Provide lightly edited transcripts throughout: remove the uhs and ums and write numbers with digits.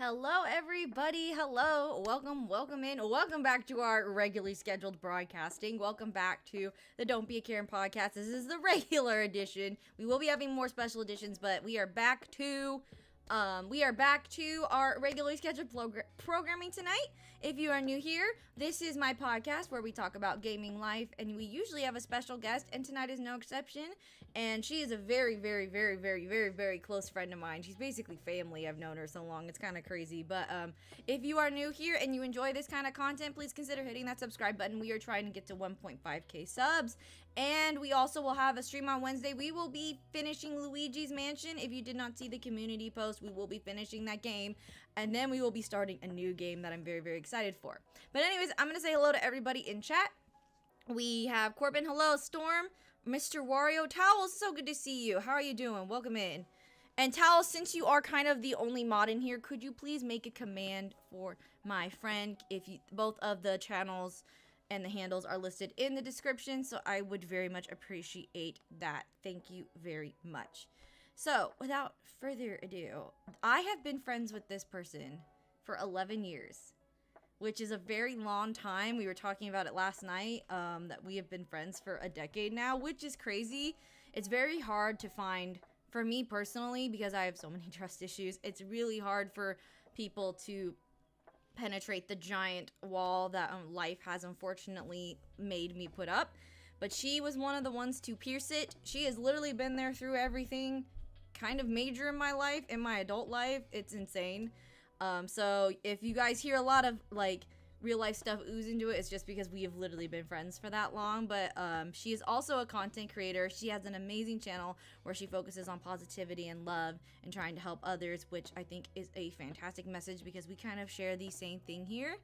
Hello, everybody. Hello. Welcome in. Welcome back to our regularly scheduled broadcasting. Welcome back to the Don't Be a Karen podcast. This is the regular edition. We will be having more special editions, but we are back to our regularly scheduled programming tonight. If you are new here, this is my podcast where we talk about gaming life, and we usually have a special guest, and tonight is no exception. And she is a very, very, very, very, very, very close friend of mine. She's basically family. I've known her so long. It's kind of crazy. But if you are new here and you enjoy this kind of content, please consider hitting that subscribe button. We are trying to get to 1.5k subs. And we also will have a stream on Wednesday. We will be finishing Luigi's Mansion. If you did not see the community post, we will be finishing that game. And then we will be starting a new game that I'm very, very excited for. But anyways, I'm going to say hello to everybody in chat. We have Corbin, hello, Storm, Mr. Wario, Towels, so good to see you. How are you doing? Welcome in. And Towels, since you are kind of the only mod in here, could you please make a command for my friend? If you, both of the channels and the handles are listed in the description, so I would very much appreciate that. Thank you very much. So, without further ado, I have been friends with this person for 11 years, which is a very long time. We were talking about it last night, that we have been friends for a decade now, which is crazy. It's very hard to find, for me personally, because I have so many trust issues, it's really hard for people to penetrate the giant wall that life has unfortunately made me put up. But she was one of the ones to pierce it. She has literally been there through everything kind of major in my life, in my adult life. It's insane. So if you guys hear a lot of like real life stuff ooze into it, it's just because we have literally been friends for that long. But she is also a content creator. She has an amazing channel where she focuses on positivity and love and trying to help others, which I think is a fantastic message because we kind of share the same thing here.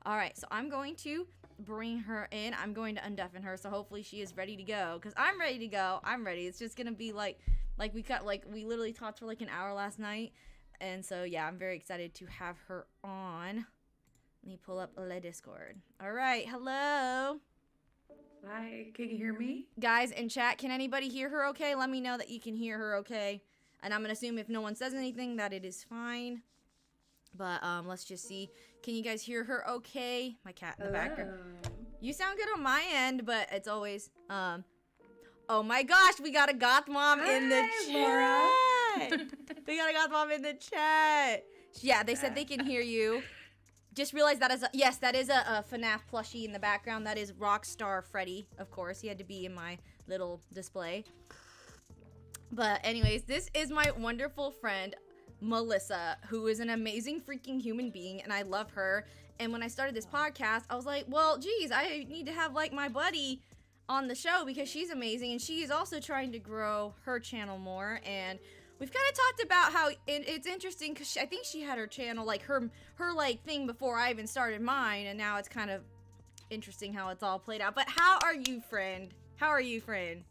All right, so I'm going to bring her in. I'm going to undeafen her, so hopefully she is ready to go, because I'm ready to go. I'm ready. It's just gonna be like we literally talked for like an hour last night, and so yeah, I'm very excited to have her on. Let me pull up the Discord. All right, hello. Hi, can you hear me? Guys in chat, can anybody hear her okay? Let me know that you can hear her okay. And I'm gonna assume if no one says anything that it is fine. But let's just see. Can you guys hear her okay? My cat in the background. You sound good on my end, but it's always oh my gosh, we got a goth mom in the chat. We got a goth mom in the chat. Yeah, they said they can hear you. Just realized that is a, yes, that is a FNAF plushie in the background. That is Rockstar Freddy, of course. He had to be in my little display. But anyways, this is my wonderful friend Melissa, who is an amazing freaking human being, and I love her. And when I started this podcast, I was like, well, geez, I need to have like my buddy on the show because she's amazing, and she is also trying to grow her channel more. And we've kind of talked about how it's interesting because I think she had her channel, like her like thing before I even started mine, and now it's kind of interesting how it's all played out. But how are you, friend? How are you, friend?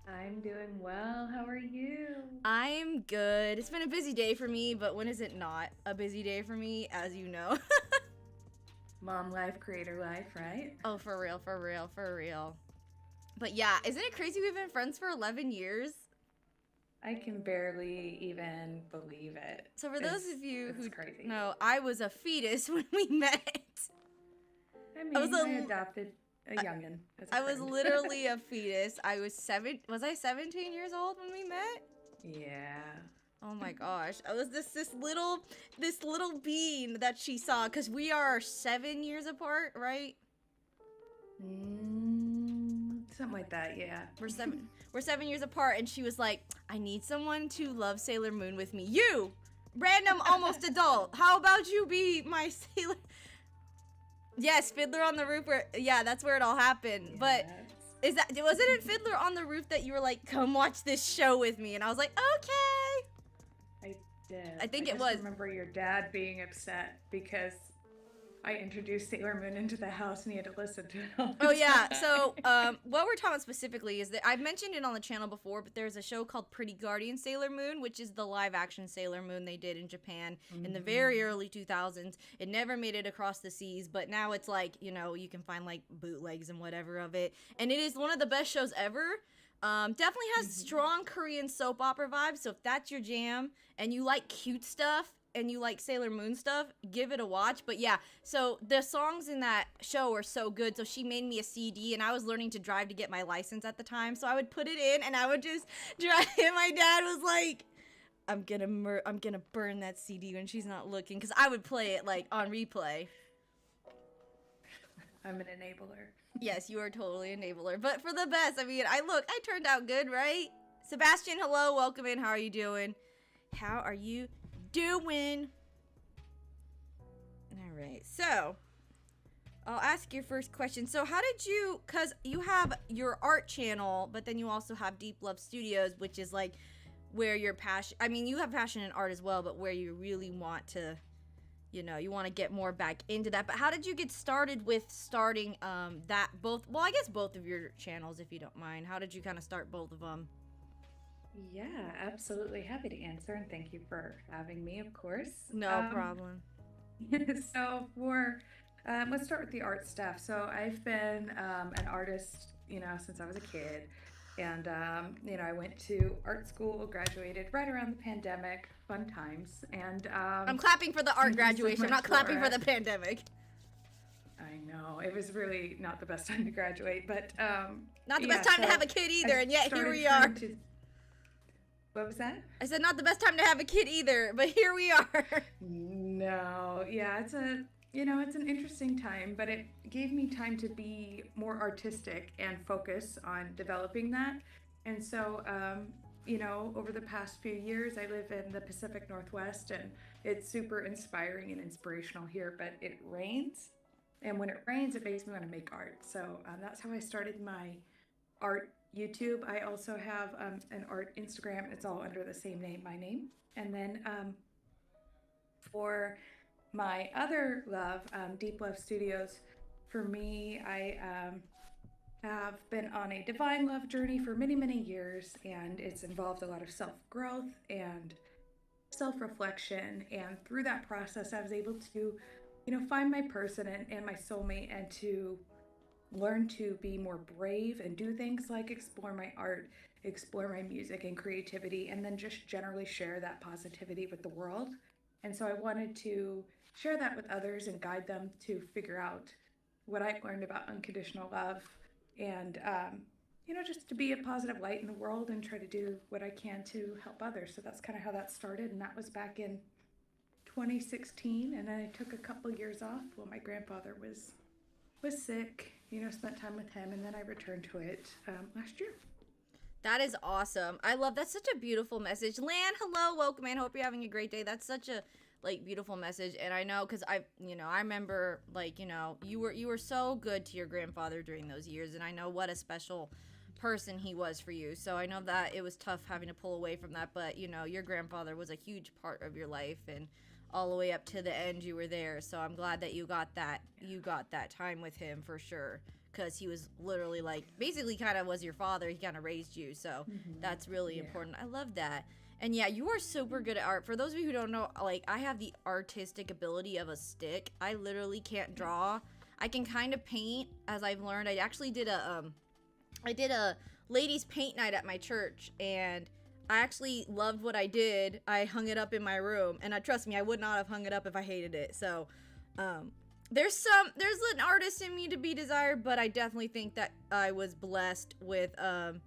I'm doing well. How are you? I'm good. It's been a busy day for me, but when is it not a busy day for me, as you know? Mom life, creator life, right? Oh, for real, for real, for real. But yeah, isn't it crazy we've been friends for 11 years? I can barely even believe it. So for those of you who crazy. know, I was a fetus when we met. I mean, I adopted a youngin. I was literally a fetus. I was was I 17 years old when we met? Yeah. Oh my gosh. I was this little bean that she saw, because we are 7 years apart, right? Something like that, yeah. We're 7 years apart, and she was like, I need someone to love Sailor Moon with me. You! Random almost adult. How about you be my Sailor... Yes, Fiddler on the Roof, yeah, that's where it all happened. Yes. But wasn't it Fiddler on the Roof that you were like, come watch this show with me? And I was like, okay. I did. I think it was. I remember your dad being upset because I introduced Sailor Moon into the house and he had to listen to it all the Oh yeah, time. so what we're talking about specifically is that I've mentioned it on the channel before, but there's a show called Pretty Guardian Sailor Moon, which is the live action Sailor Moon they did in Japan in the very early 2000s. It never made it across the seas, but now it's like, you know, you can find like bootlegs and whatever of it, and it is one of the best shows ever. Definitely has strong Korean soap opera vibes, so if that's your jam and you like cute stuff, and you like Sailor Moon stuff, give it a watch. But yeah, so the songs in that show are so good. So she made me a CD, and I was learning to drive to get my license at the time. So I would put it in, and I would just drive. And my dad was like, I'm gonna burn that CD when she's not looking, because I would play it like on replay. I'm an enabler. Yes, you are totally an enabler, but for the best. I mean, I turned out good, right? Sebastian, hello, welcome in. How are you doing? How are you doing? All right, so I'll ask your first question. So how did you, because you have your art channel, but then you also have Deep Love Studios, which is like where your passion, I mean, you have passion in art as well, but where you really want to, you know, you want to get more back into that. But how did you get started with starting that both, well, I guess both of your channels, if you don't mind. How did you kind of start both of them? Yeah, absolutely. Happy to answer, and thank you for having me, of course. No problem. So let's start with the art stuff. So I've been an artist, you know, since I was a kid. And, you know, I went to art school, graduated right around the pandemic, fun times. And I'm clapping for the art graduation. I'm not clapping for the pandemic. I know, it was really not the best time to graduate, but not the best time to have a kid either, and yet here we are. What was that? I said not the best time to have a kid either, but here we are. No, yeah, it's an interesting time, but it gave me time to be more artistic and focus on developing that. And so, you know, over the past few years, I live in the Pacific Northwest, and it's super inspiring and inspirational here, but it rains. And when it rains, it makes me want to make art. So that's how I started my art YouTube. I also have an art Instagram. It's all under the same name, my name. And then for my other love, Deep Love Studios, for me, I have been on a divine love journey for many, many years, and it's involved a lot of self-growth and self-reflection. And through that process, I was able to, you know, find my person and my soulmate, and to learn to be more brave and do things like explore my art, explore my music and creativity, and then just generally share that positivity with the world. And so I wanted to share that with others and guide them to figure out what I've learned about unconditional love, and you know, just to be a positive light in the world and try to do what I can to help others. So that's kind of how that started, and that was back in 2016. And then I took a couple years off while my grandfather was sick, you know, spent time with him, and then I returned to it last year. That is awesome. I love, that's such a beautiful message. Lan, hello, welcome in. Hope you're having a great day. That's such a like beautiful message. And I know, because I remember, like, you know, you were so good to your grandfather during those years, and I know what a special person he was for you. So I know that it was tough having to pull away from that, but you know, your grandfather was a huge part of your life, and all the way up to the end you were there. So I'm glad that you got that time with him, for sure, because he was literally like basically kind of was your father. He kind of raised you, so that's really important. I love that. And yeah, you are super good at art. For those of you who don't know, like, I have the artistic ability of a stick. I literally can't draw. I can kind of paint, as I've learned. I actually did a ladies paint night at my church, and I actually loved what I did. I hung it up in my room, and trust me, I would not have hung it up if I hated it. So there's an artist in me to be desired, but I definitely think that I was blessed with the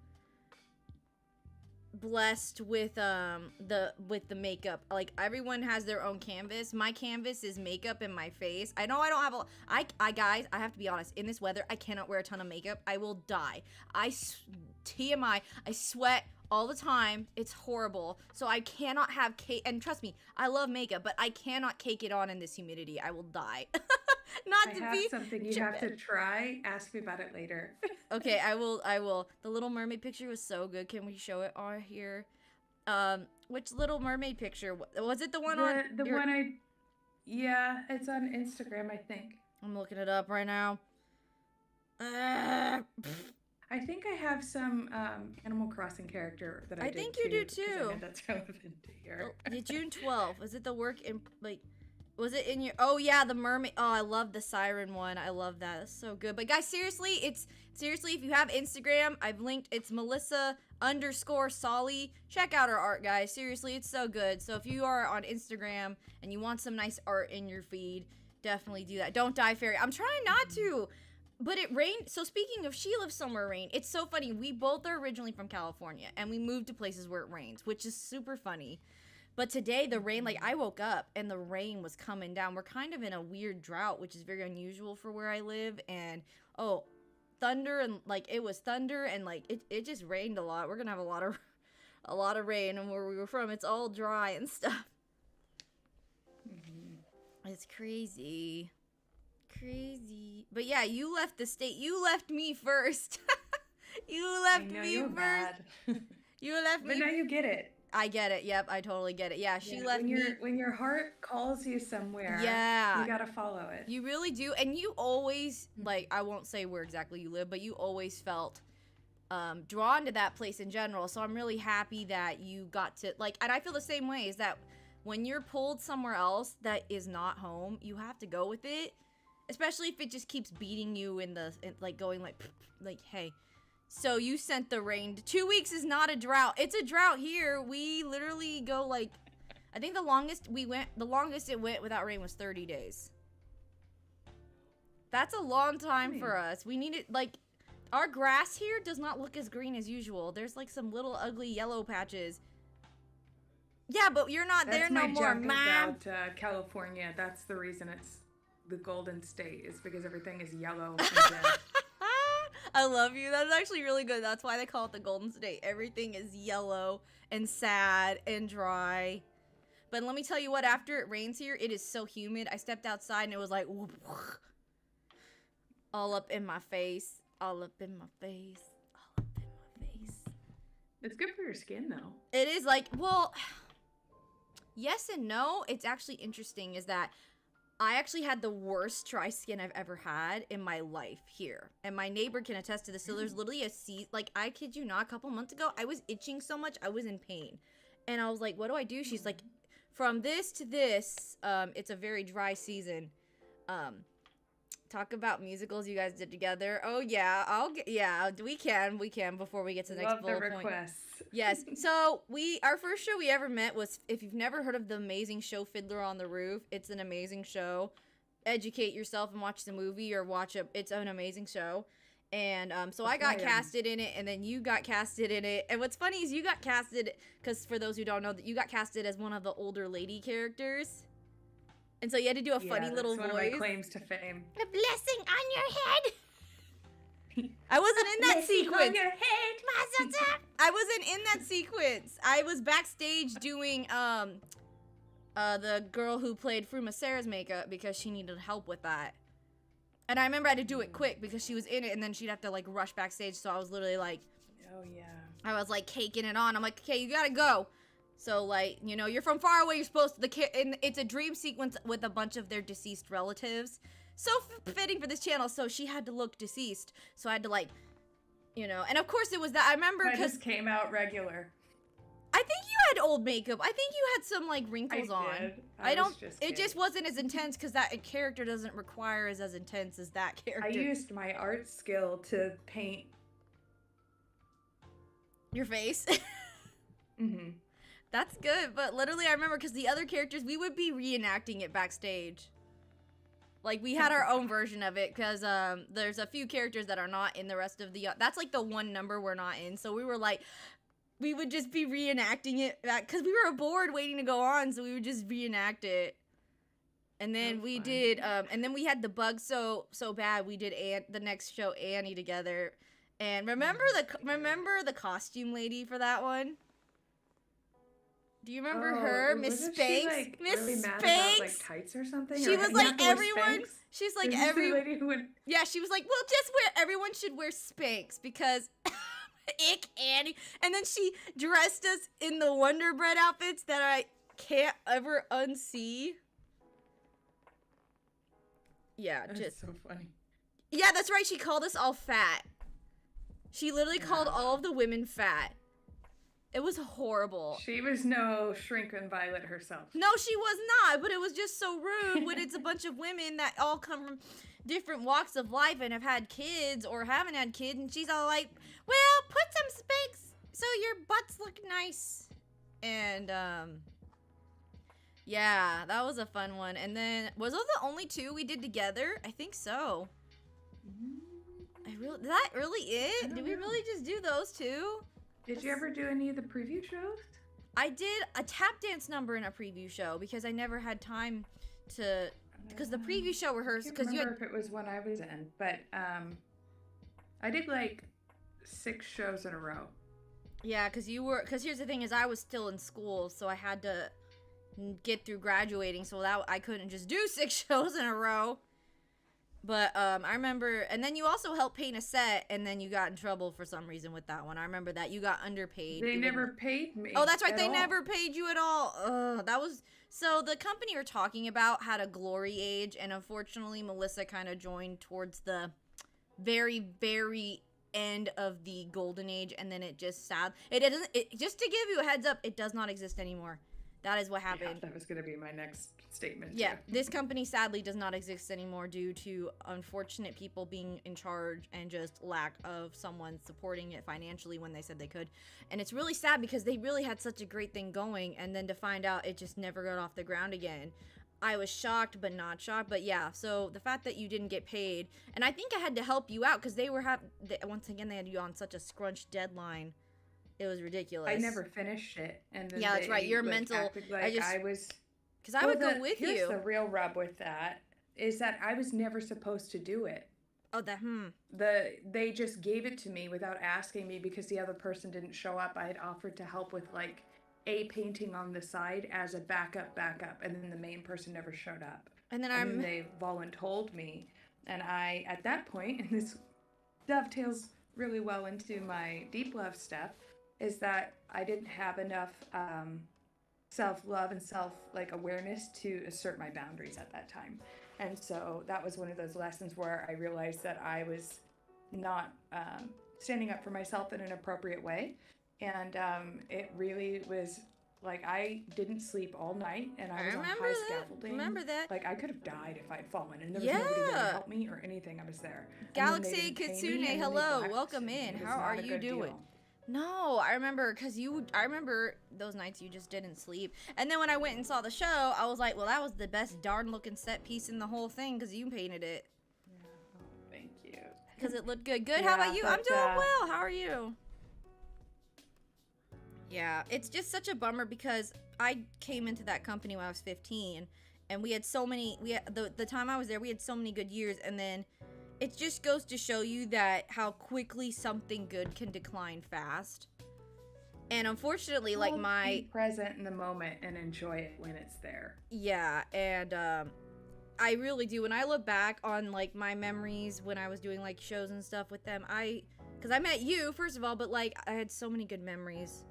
makeup. Like, everyone has their own canvas. My canvas is makeup in my face. I know I don't have guys, I have to be honest, in this weather I cannot wear a ton of makeup. I will die. TMI, I sweat all the time. It's horrible. So I cannot have cake, and trust me, I love makeup, but I cannot cake it on in this humidity. I will die. I have something you have to try. Ask me about it later. Okay, I will. The Little Mermaid picture was so good. Can we show it on here? Which Little Mermaid picture? Was it the one yeah, it's on Instagram, I think. I'm looking it up right now. I think I have some Animal Crossing character that I did think you do too. I know that's relevant to here. June 12th. Was it the work in, like, was it in your, oh yeah, the mermaid. Oh, I love the siren one. I love that. That's so good. But guys, seriously, Seriously, if you have Instagram, I've linked. It's Melissa_Solly. Check out her art, guys. Seriously, it's so good. So if you are on Instagram and you want some nice art in your feed, definitely do that. Don't die, fairy. I'm trying not to. But it rained. So speaking of, she lives somewhere rain. It's so funny. We both are originally from California, and we moved to places where it rains, which is super funny. But today, the rain, like, I woke up, and the rain was coming down. We're kind of in a weird drought, which is very unusual for where I live. And, thunder, and, like, it was thunder, and, like, it just rained a lot. We're gonna have a lot of rain, and where we were from, it's all dry and stuff. It's crazy. But yeah, you left the state. You left me first. You left me first. Mad. You left me. But now you get it. I get it. Yep, I totally get it. Yeah, she left me. When your heart calls you somewhere, you gotta follow it. You really do. And you always, like, I won't say where exactly you live, but you always felt drawn to that place in general. So I'm really happy that you got to, like, and I feel the same way, is that when you're pulled somewhere else that is not home, you have to go with it. Especially if it just keeps beating you like, going like, hey. So you sent the rain. 2 weeks is not a drought. It's a drought here. We literally go, like, I think the longest it went without rain was 30 days. That's a long time for us. We need it, like, our grass here does not look as green as usual. There's, like, some little ugly yellow patches. Yeah, but you're not there no more, Mom. That's about California. That's the reason it's the Golden State, is because everything is yellow and dead. I love you. That's actually really good. That's why they call it the Golden State. Everything is yellow and sad and dry. But let me tell you what, after it rains here, it is so humid. I stepped outside and it was like, all up in my face. All up in my face. All up in my face. It's good for your skin, though. It is, like, well, yes and no. It's actually interesting is that I actually had the worst dry skin I've ever had in my life here. And my neighbor can attest to this. So there's literally like, I kid you not, a couple months ago, I was itching so much, I was in pain. And I was like, what do I do? She's like, from this to this, it's a very dry season. Talk about musicals you guys did together. Oh yeah, we can before we get to the next bullet point. Requests. Yes. So our first show we ever met was, if you've never heard of the amazing show Fiddler on the Roof, it's an amazing show. Educate yourself and watch the movie or it's an amazing show. And so I got casted in it, and then you got casted in it. And what's funny is you got casted, because for those who don't know, that you got casted as one of the older lady characters. And so you had to do a funny little voice. One of my claims to fame. A blessing on your head. I wasn't in that sequence. On your head. I wasn't in that sequence. I was backstage doing the girl who played Fruma Sarah's makeup because she needed help with that. And I remember I had to do it quick because she was in it, and then she'd have to, like, rush backstage. So I was literally like, oh yeah. I was like caking it on. I'm like, okay, you gotta go. So, like, you know, you're from far away, you're supposed to, and it's a dream sequence with a bunch of their deceased relatives. So fitting for this channel, so she had to look deceased. So I had to, like, you know, and of course it was that, I remember, because... I just came out regular. I think you had old makeup. I think you had some, like, wrinkles on. I don't, it just wasn't as intense, because that character doesn't require as intense as that character. I used my art skill to paint... your face? Mm-hmm. That's good, but literally I remember, because the other characters, we would be reenacting it backstage. Like, we had our own version of it, because there's a few characters that are not in the rest of the... that's, like, the one number we're not in, so we were, like... We would just be reenacting it, because we were bored waiting to go on, so we would just reenact it. And then we did, and then we had the bug so bad, we did the next show, Annie, together. And remember the costume lady for that one? Do you remember her, Miss Spanks? Like, Miss really Spanks. Mad about, like, tights or something. She was like everyone. She's like lady who would... Yeah, she was like, well, just everyone should wear Spanks because ick Annie. And then she dressed us in the Wonder Bread outfits that I can't ever unsee. Yeah, that's so funny. Yeah, that's right. She called us all fat. She literally called all of the women fat. It was horrible. She was no shrinking Violet herself. No, she was not, but it was just so rude when it's a bunch of women that all come from different walks of life and have had kids or haven't had kids, and she's all like, well, put some Spanx so your butts look nice. And, yeah, that was a fun one. And then, was those the only two we did together? I think so. Is that really it? Did we really just do those two? Did you ever do any of the preview shows? I did a tap dance number in a preview show because I never had time to, because the preview show rehearsed. I can't remember if it was one I was in, but I did like 6 shows in a row. Yeah, because here's the thing is I was still in school, so I had to get through graduating, so that I couldn't just do 6 shows in a row. But I remember, and then you also helped paint a set, and then you got in trouble for some reason with that one. I remember that you got underpaid. They never paid me. Oh, that's right. They never paid you at all. Ugh, that was so. The company you're talking about had a glory age, and unfortunately, Melissa kind of joined towards the very, very end of the golden age, and then it just sad. It doesn't. Just to give you a heads up, it does not exist anymore. That is what happened. Yeah, that was going to be my next statement. Yeah, too. this company sadly does not exist anymore due to unfortunate people being in charge and just lack of someone supporting it financially when they said they could. And it's really sad because they really had such a great thing going, and then to find out it just never got off the ground again. I was shocked but not shocked. But yeah, so the fact that you didn't get paid, and I think I had to help you out because they were once again they had you on such a scrunched deadline. It was ridiculous. I never finished it, and then yeah, that's right. You're mental. Like I was, because I would go with you. Here's the real rub with that is that I was never supposed to do it. Oh, They just gave it to me without asking me because the other person didn't show up. I had offered to help with like a painting on the side as a backup, and then the main person never showed up. And then they voluntold me, and I at that point, and this dovetails really well into my deep love stuff, is that I didn't have enough self-love and awareness to assert my boundaries at that time. And so that was one of those lessons where I realized that I was not standing up for myself in an appropriate way. And it really was like I didn't sleep all night, and I was on high scaffolding. Remember that? Like I could have died if I'd fallen, and there was nobody there to help me or anything. I was there. Galaxy Kitsune, hello, welcome in. How are you doing? Deal. No, I remember I remember those nights you just didn't sleep. And then when I went and saw the show, I was like, well, that was the best darn looking set piece in the whole thing because you painted it. Yeah, thank you. Because it looked good. Good, yeah, how about you? I'm doing well. How are you? Yeah, it's just such a bummer because I came into that company when I was 15, and we had so many, the time I was there, we had so many good years, and then it just goes to show you that how quickly something good can decline fast. And unfortunately, be present in the moment and enjoy it when it's there. Yeah, and I really do. When I look back on like my memories when I was doing like shows and stuff with them, because I met you first of all, but like I had so many good memories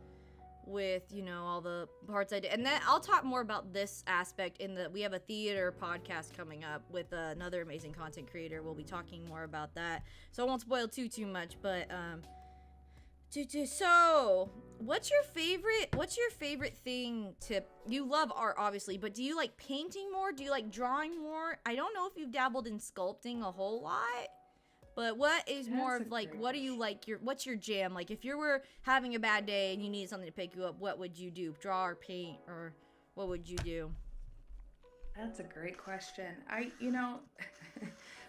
with, you know, all the parts I did. And then I'll talk more about this aspect we have a theater podcast coming up with another amazing content creator. We'll be talking more about that, so I won't spoil too much. But so what's your favorite thing you love art obviously, but do you like painting more? Do you like drawing more? I don't know if you've dabbled in sculpting a whole lot. But what is more of like, what do you like, what's your jam? Like if you were having a bad day and you needed something to pick you up, what would you do? Draw or paint, or what would you do? That's a great question.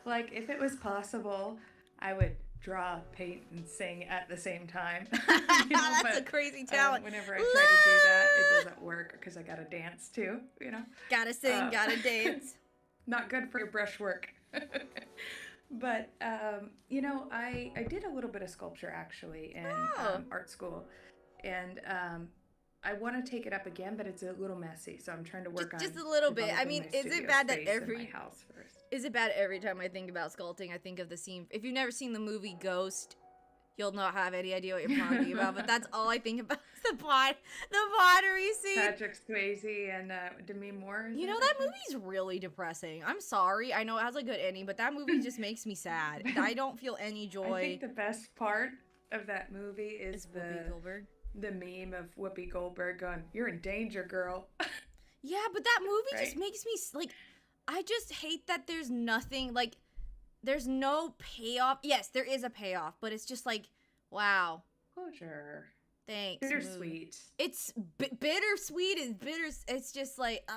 Like if it was possible, I would draw, paint, and sing at the same time. That's a crazy talent. Whenever I try to do that, it doesn't work because I gotta dance too, you know? Gotta sing, gotta dance. Not good for your brushwork. But, I did a little bit of sculpture actually in art school, and I want to take it up again, but it's a little messy, so I'm trying to work on just a little bit. I mean, is it bad that is it bad every time I think about sculpting, I think of the scene? If you've never seen the movie Ghost, you'll not have any idea what you're talking about, but that's all I think about is the pottery scene. Patrick Swayze and Demi Moore. You know, that movie's really depressing. I'm sorry. I know it has a good ending, but that movie just makes me sad. I don't feel any joy. I think the best part of that movie is Whoopi Goldberg. the meme of Whoopi Goldberg going, "You're in danger, girl." Yeah, but that movie just Right? makes me like, I just hate that there's nothing like, there's no payoff. Yes, there is a payoff, but it's just like, wow, Closure. thanks. Bittersweet. It's bittersweet. Is bitter. It's just like,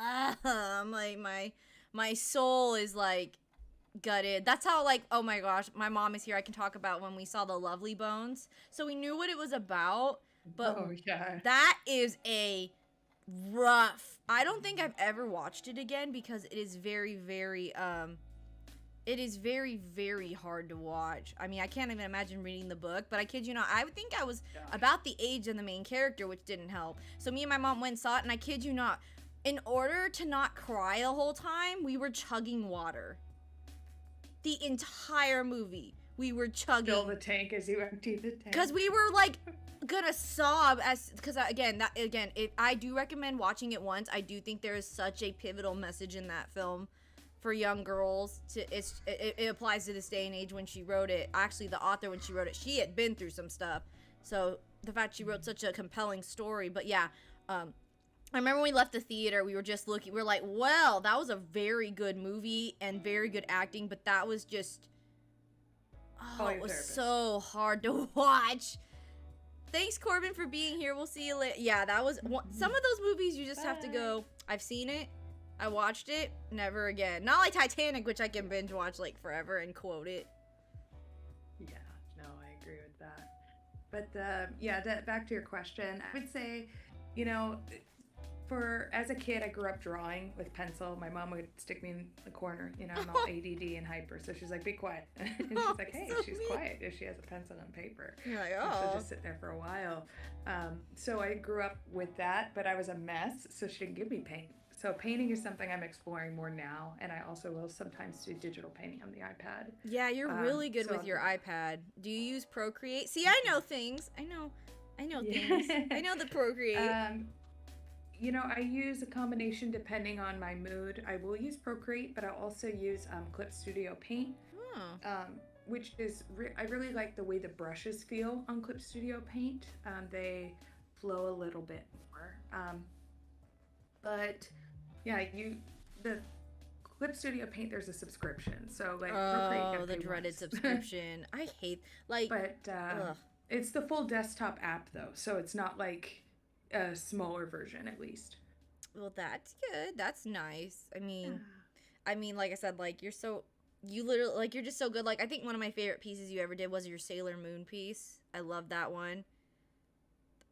like my soul is like gutted. That's how, like, oh my gosh, my mom is here. I can talk about when we saw The Lovely Bones. So we knew what it was about, but Oh yeah. that is a rough. I don't think I've ever watched it again because it is very, very it is very, very hard to watch. I mean, I can't even imagine reading the book, but I kid you not, I would think I was about the age of the main character, which didn't help. So me and my mom went and saw it, and I kid you not, in order to not cry the whole time, we were chugging water. The entire movie, we were chugging. Fill the tank as you empty the tank. Because we were like gonna sob because again, if I do recommend watching it once. I do think there is such a pivotal message in that film for young girls. It applies to this day and age. When she wrote it, actually the author, when she wrote it, she had been through some stuff, so the fact she wrote such a compelling story. But yeah, I remember when we left the theater, we were just looking, we were like, well, that was a very good movie and very good acting, but that was just, it was so hard to watch. Thanks, Corbin, for being here. We'll see you later. Yeah, that was some of those movies you just have to go, I've seen it, I watched it, never again. Not like Titanic, which I can binge watch like forever and quote it. Yeah, no, I agree with that. But back to your question, I would say, as a kid, I grew up drawing with pencil. My mom would stick me in the corner. I'm all ADD and hyper, so she's like, "Be quiet," and she's like, "Hey, so she's quiet if she has a pencil and paper." You're like, And oh. she'll just sit there for a while. So I grew up with that, but I was a mess, so she didn't give me paint. So painting is something I'm exploring more now, and I also will sometimes do digital painting on the iPad. Yeah, you're really good with your iPad. Do you use Procreate? See, I know things. I know things. I know the Procreate. I use a combination depending on my mood. I will use Procreate, but I'll also use Clip Studio Paint, which is I really like the way the brushes feel on Clip Studio Paint. They flow a little bit more. But yeah, the Clip Studio Paint, there's a subscription, so like Procreate, the dreaded subscription. I hate but it's the full desktop app though, so it's not like a smaller version, at least. Well, that's good. That's nice. I mean, like I said, like you're literally, like, you're just so good. Like, I think one of my favorite pieces you ever did was your Sailor Moon piece. I love that one.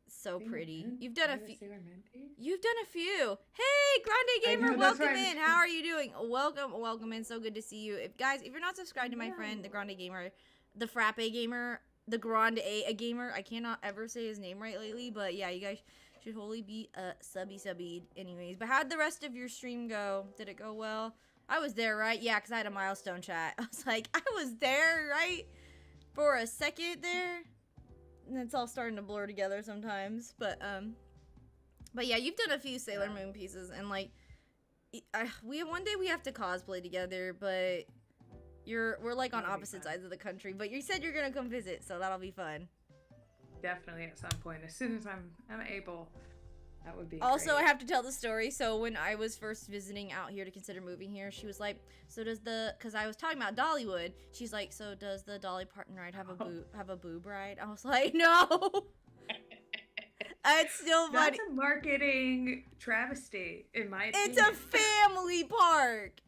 So pretty. You've done a few. You've done a few. Hey, Grande Gamer, welcome in. How are you doing? Welcome in. So good to see you. If you're not subscribed to my friend, the Grande Gamer, the Frappe Gamer, the Grande A Gamer, I cannot ever say his name right lately, but yeah, you guys should totally be subby anyways. But how'd the rest of your stream go? Did it go well? I was there, right? Yeah, because I had a milestone chat. I was like, I was there, right? For a second there. And it's all starting to blur together sometimes. But yeah, you've done a few Sailor Moon pieces, and like, one day we have to cosplay together, but we're like on opposite sides of the country. But you said you're gonna come visit, so that'll be fun. Definitely at some point, as soon as I'm able. That would be also great. I have to tell the story. So when I was first visiting out here to consider moving here, she was like, so does because I was talking about Dollywood, she's like, so does the Dolly Parton ride have a boob ride? I was like, no. It's still funny. That's a marketing travesty, in my opinion. It's a family park.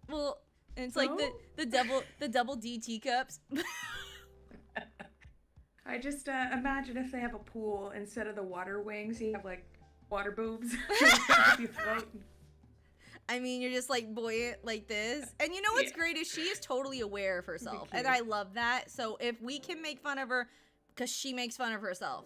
Well, it's like the double D teacups. I just imagine if they have a pool, instead of the water wings, you have like water boobs. You float. I mean, you're just like buoyant like this. And you know what's great is she is totally aware of herself. And I love that. So if we can make fun of her, because she makes fun of herself.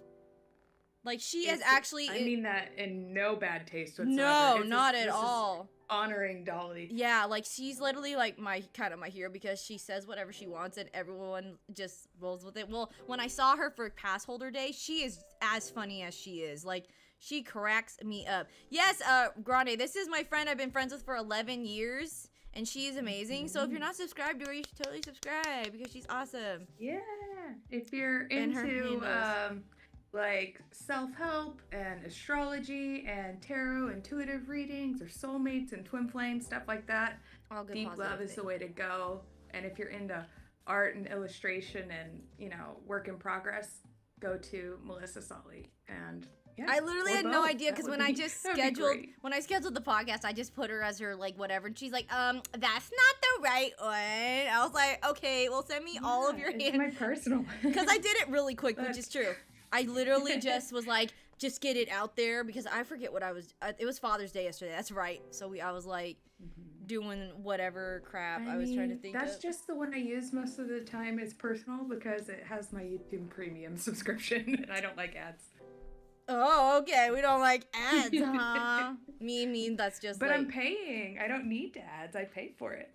Like, she has actually... I mean that in no bad taste whatsoever. No, not at all. Honoring Dolly. Yeah, like, she's literally like my hero, because she says whatever she wants and everyone just rolls with it. Well, when I saw her for Pass Holder Day, she is as funny as she is. Like, she cracks me up. Yes, Grande, this is my friend I've been friends with for 11 years, and she is amazing. So if you're not subscribed to her, you should totally subscribe, because she's awesome. Yeah. If you're And her into handles. like self-help and astrology and tarot, intuitive readings, or soulmates and twin flames, stuff like that, All good Deep Love positive is the things. way to go. And if you're into art and illustration and, work in progress, go to Melissa Solly. And yeah, I literally or had no both. idea because when I just That would be great. scheduled the podcast, I just put her as her like whatever, and she's like, that's not the right one. I was like, okay, well send me all of Yeah, your it's hand my personal. because I did it really quick, which But is true. I literally just was like, just get it out there because I forget what I was. It was Father's Day yesterday. That's right. So I was like doing whatever crap I was trying to think that's of. just the one I use most of the time. It's personal because it has my YouTube Premium subscription, and I don't like ads. Oh, okay. We don't like ads, huh? Me, that's just But like. I'm paying. I don't need ads. I pay for it.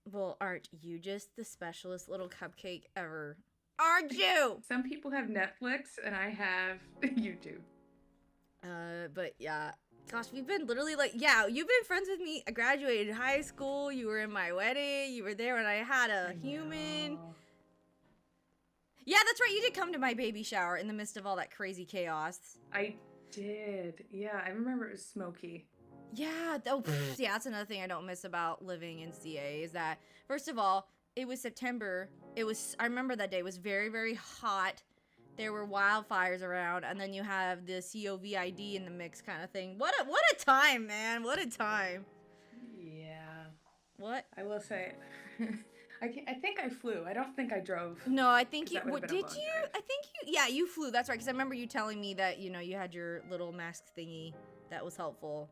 Well, aren't you just the specialist little cupcake ever? Aren't you? Some people have Netflix, and I have YouTube. But yeah. Gosh, we've been literally like, yeah, you've been friends with me. I graduated high school. You were in my wedding. You were there when I had a human. know. Yeah, that's right. You did come to my baby shower in the midst of all that crazy chaos. I did. Yeah, I remember it was smoky. Yeah, yeah, that's another thing I don't miss about living in CA is that, first of all, it was September. I remember that day. It was very, very hot. There were wildfires around, and then you have the COVID in the mix kind of thing. What a time, man. What a time. Yeah. What? I will say, I think I flew. I don't think I drove. No, I think 'Cause you, that would've what, been a did long you? drive. I think you, yeah, you flew. That's right. Because I remember you telling me that, you had your little mask thingy that was helpful.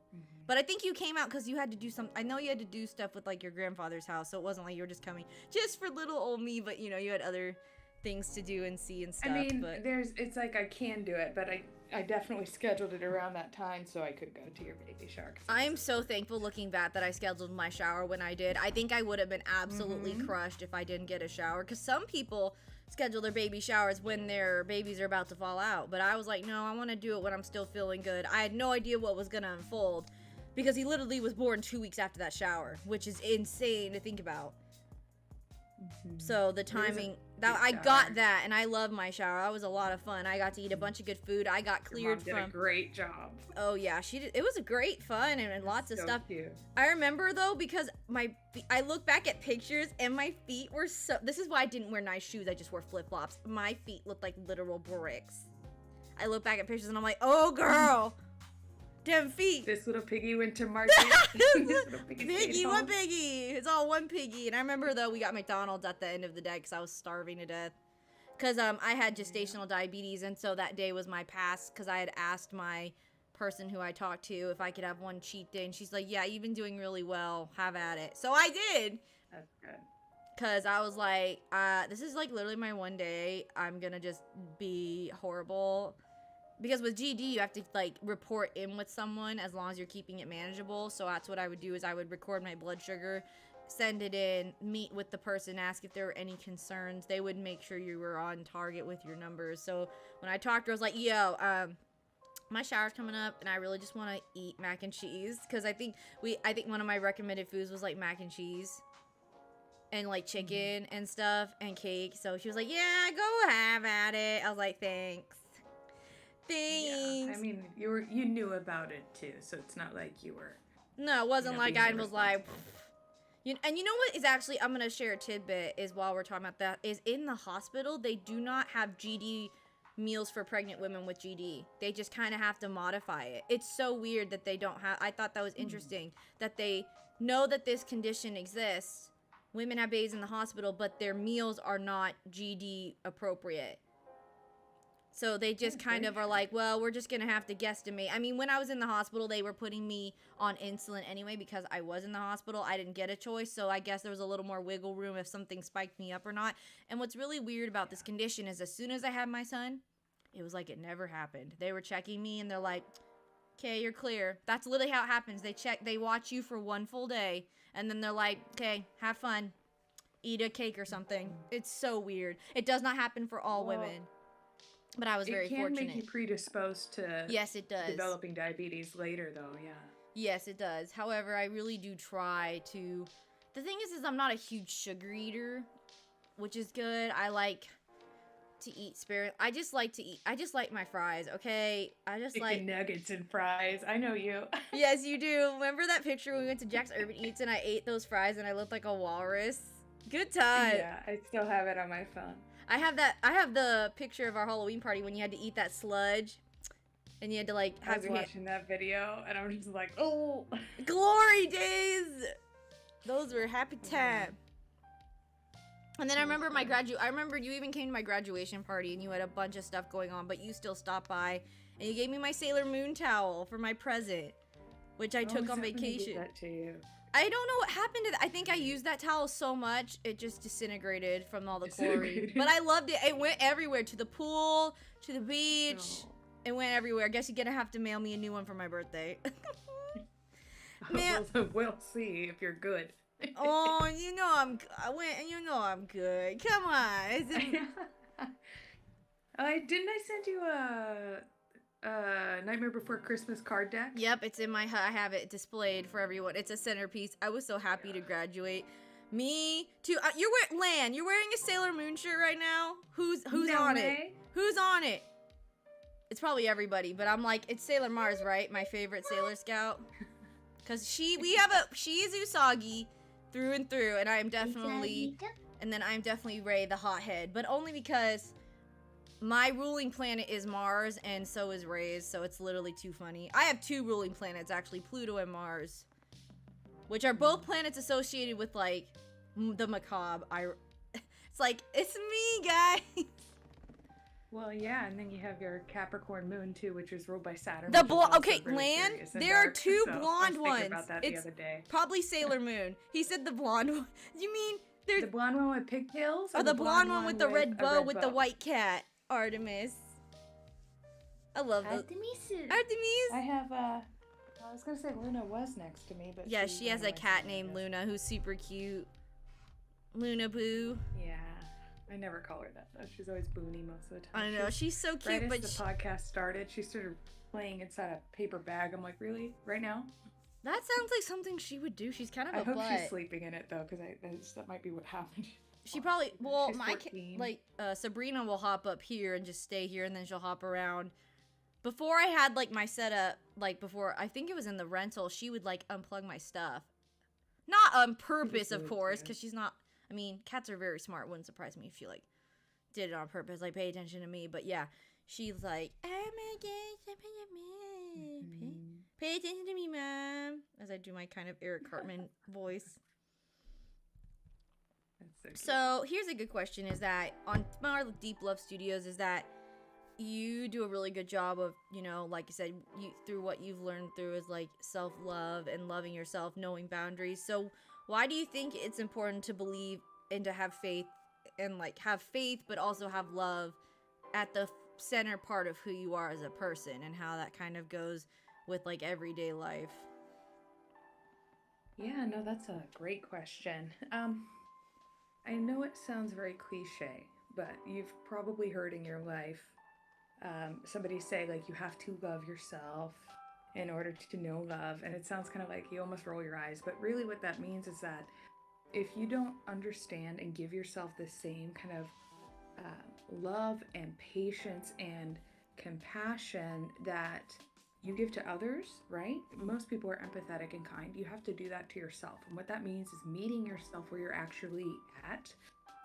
But I think you came out because you had to do I know you had to do stuff with like your grandfather's house. So it wasn't like you were just coming just for little old me, but you had other things to do and see and stuff. I mean, but it's like I can do it, but I definitely scheduled it around that time so I could go to your baby shower. I'm so thankful looking back that I scheduled my shower when I did. I think I would have been absolutely crushed if I didn't get a shower because some people schedule their baby showers when their babies are about to fall out. But I was like, no, I want to do it when I'm still feeling good. I had no idea what was going to unfold because he literally was born 2 weeks after that shower, which is insane to think about. So the timing, that I got that, and I love my shower. That was a lot of fun. I got to eat a bunch of good food. I got cleared Your mom did a great job. Oh yeah, she did. It was a great fun and lots of stuff. Cute. I remember though because I look back at pictures and my feet were so. This is why I didn't wear nice shoes. I just wore flip flops. My feet looked like literal bricks. I look back at pictures and I'm like, oh girl, damn feet. This little piggy went to market. Piggy, what piggy? It's all one piggy. And I remember though we got McDonald's at the end of the day because I was starving to death. Because I had gestational diabetes, and so that day was my pass. Because I had asked my person who I talked to if I could have one cheat day, and she's like, "Yeah, you've been doing really well. Have at it." So I did. That's good. Because I was like, this is like literally my one day. I'm gonna just be horrible. Because with GD, you have to like report in with someone as long as you're keeping it manageable. So that's what I would do is I would record my blood sugar, send it in, meet with the person, ask if there were any concerns. They would make sure you were on target with your numbers. So when I talked to her, I was like, yo, my shower's coming up and I really just want to eat mac and cheese. Because I think one of my recommended foods was like mac and cheese and like chicken and stuff and cake. So she was like, yeah, go have at it. I was like, thanks. Yeah, I mean, you knew about it too, so it's not like you were. No, it wasn't like I was like. And you know what is actually, I'm going to share a tidbit is while we're talking about that, is in the hospital, they do not have GD meals for pregnant women with GD. They just kind of have to modify it. It's so weird that they don't have, I thought that was interesting, that they know that this condition exists. Women have babies in the hospital, but their meals are not GD appropriate. So they just kind of are like, well, we're just going to have to guesstimate. I mean, when I was in the hospital, they were putting me on insulin anyway because I was in the hospital. I didn't get a choice. So I guess there was a little more wiggle room if something spiked me up or not. And what's really weird about this condition is as soon as I had my son, it was like it never happened. They were checking me and they're like, okay, you're clear. That's literally how it happens. They watch you for one full day and then they're like, okay, have fun. Eat a cake or something. It's so weird. It does not happen for all women. But I was very fortunate. It can make you predisposed to yes, it does. Developing diabetes later, though, yeah. Yes, it does. However, I really do try to... The thing is I'm not a huge sugar eater, which is good. I like to eat sparingly. I just like to eat. I just like my fries, okay? I just Chicken nuggets and fries. I know you. Yes, you do. Remember that picture when we went to Jack's Urban Eats and I ate those fries and I looked like a walrus? Good time. Yeah, I still have it on my phone. I have the picture of our Halloween party when you had to eat that sludge. And you had to like have your watching that video and I'm just like, oh, glory days. Those were happy time. And then I remember I remember you even came to my graduation party and you had a bunch of stuff going on, but you still stopped by and you gave me my Sailor Moon towel for my present, which I took on vacation. That to you? I don't know what happened to that. I think I used that towel so much it just disintegrated from all the chlorine. But I loved it. It went everywhere, to the pool, to the beach. Oh. It went everywhere. I guess you're gonna have to mail me a new one for my birthday. Man, we'll see if you're good. Oh, you know I'm good. Come on. Didn't I send you a Nightmare Before Christmas card deck? Yep, it's in my. I have it displayed for everyone. It's a centerpiece. I was so happy to graduate. Me too. You're wearing a Sailor Moon shirt right now. Who's no on way. it? Who's on it? It's probably everybody, but I'm like, it's Sailor Mars, right? My favorite Sailor Scout. Cause she is Usagi through and through, and I'm definitely Rei the hothead, but only because my ruling planet is Mars, and so is Rei's, so it's literally too funny. I have two ruling planets, actually, Pluto and Mars, which are both planets associated with, like, the macabre. It's like, it's me, guys. Well, yeah, and then you have your Capricorn moon, too, which is ruled by Saturn. Lan, there are two blonde ones. About that the other day. Probably Sailor Moon. He said the blonde one. You mean there's... The blonde one with pigtails? Or the blonde one with the red bow with the white cat. Artemis. I love those. Artemis. I have, I was going to say Luna was next to me, but yeah, she has a cat named Luna who's super cute. Luna Boo. Yeah. I never call her that, though. She's always Boony most of the time. I know. She's so cute, but the podcast started, she started playing inside a paper bag. I'm like, really? Right now? That sounds like something she would do. She's kind of a butt. I hope she's sleeping in it, though, because that might be what happened. She probably... Well, Sabrina will hop up here and just stay here, and then she'll hop around. Before I had, like, my setup, like, before... I think it was in the rental, she would, like, unplug my stuff. Not on purpose, of course, because she's not... I mean, cats are very smart. Wouldn't surprise me if she, like, did it on purpose. Like, pay attention to me. But, yeah, she's like, oh, my gosh, pay attention to me, Mom. As I do my kind of Eric Cartman voice. So, here's a good question, is that on Smart Deep Love Studios, is that you do a really good job of, you know, like you said, through what you've learned through is, like, self-love and loving yourself, knowing boundaries. So, why do you think it's important to believe and to have faith and, like, have faith but also have love at the center part of who you are as a person, and how that kind of goes with, like, everyday life? Yeah, no, that's a great question. I know it sounds very cliche, but you've probably heard in your life somebody say, like, you have to love yourself in order to know love, and it sounds kind of like you almost roll your eyes, but really what that means is that if you don't understand and give yourself the same kind of love and patience and compassion that you give to others, right? Most people are empathetic and kind. You have to do that to yourself, and what that means is meeting yourself where you're actually at,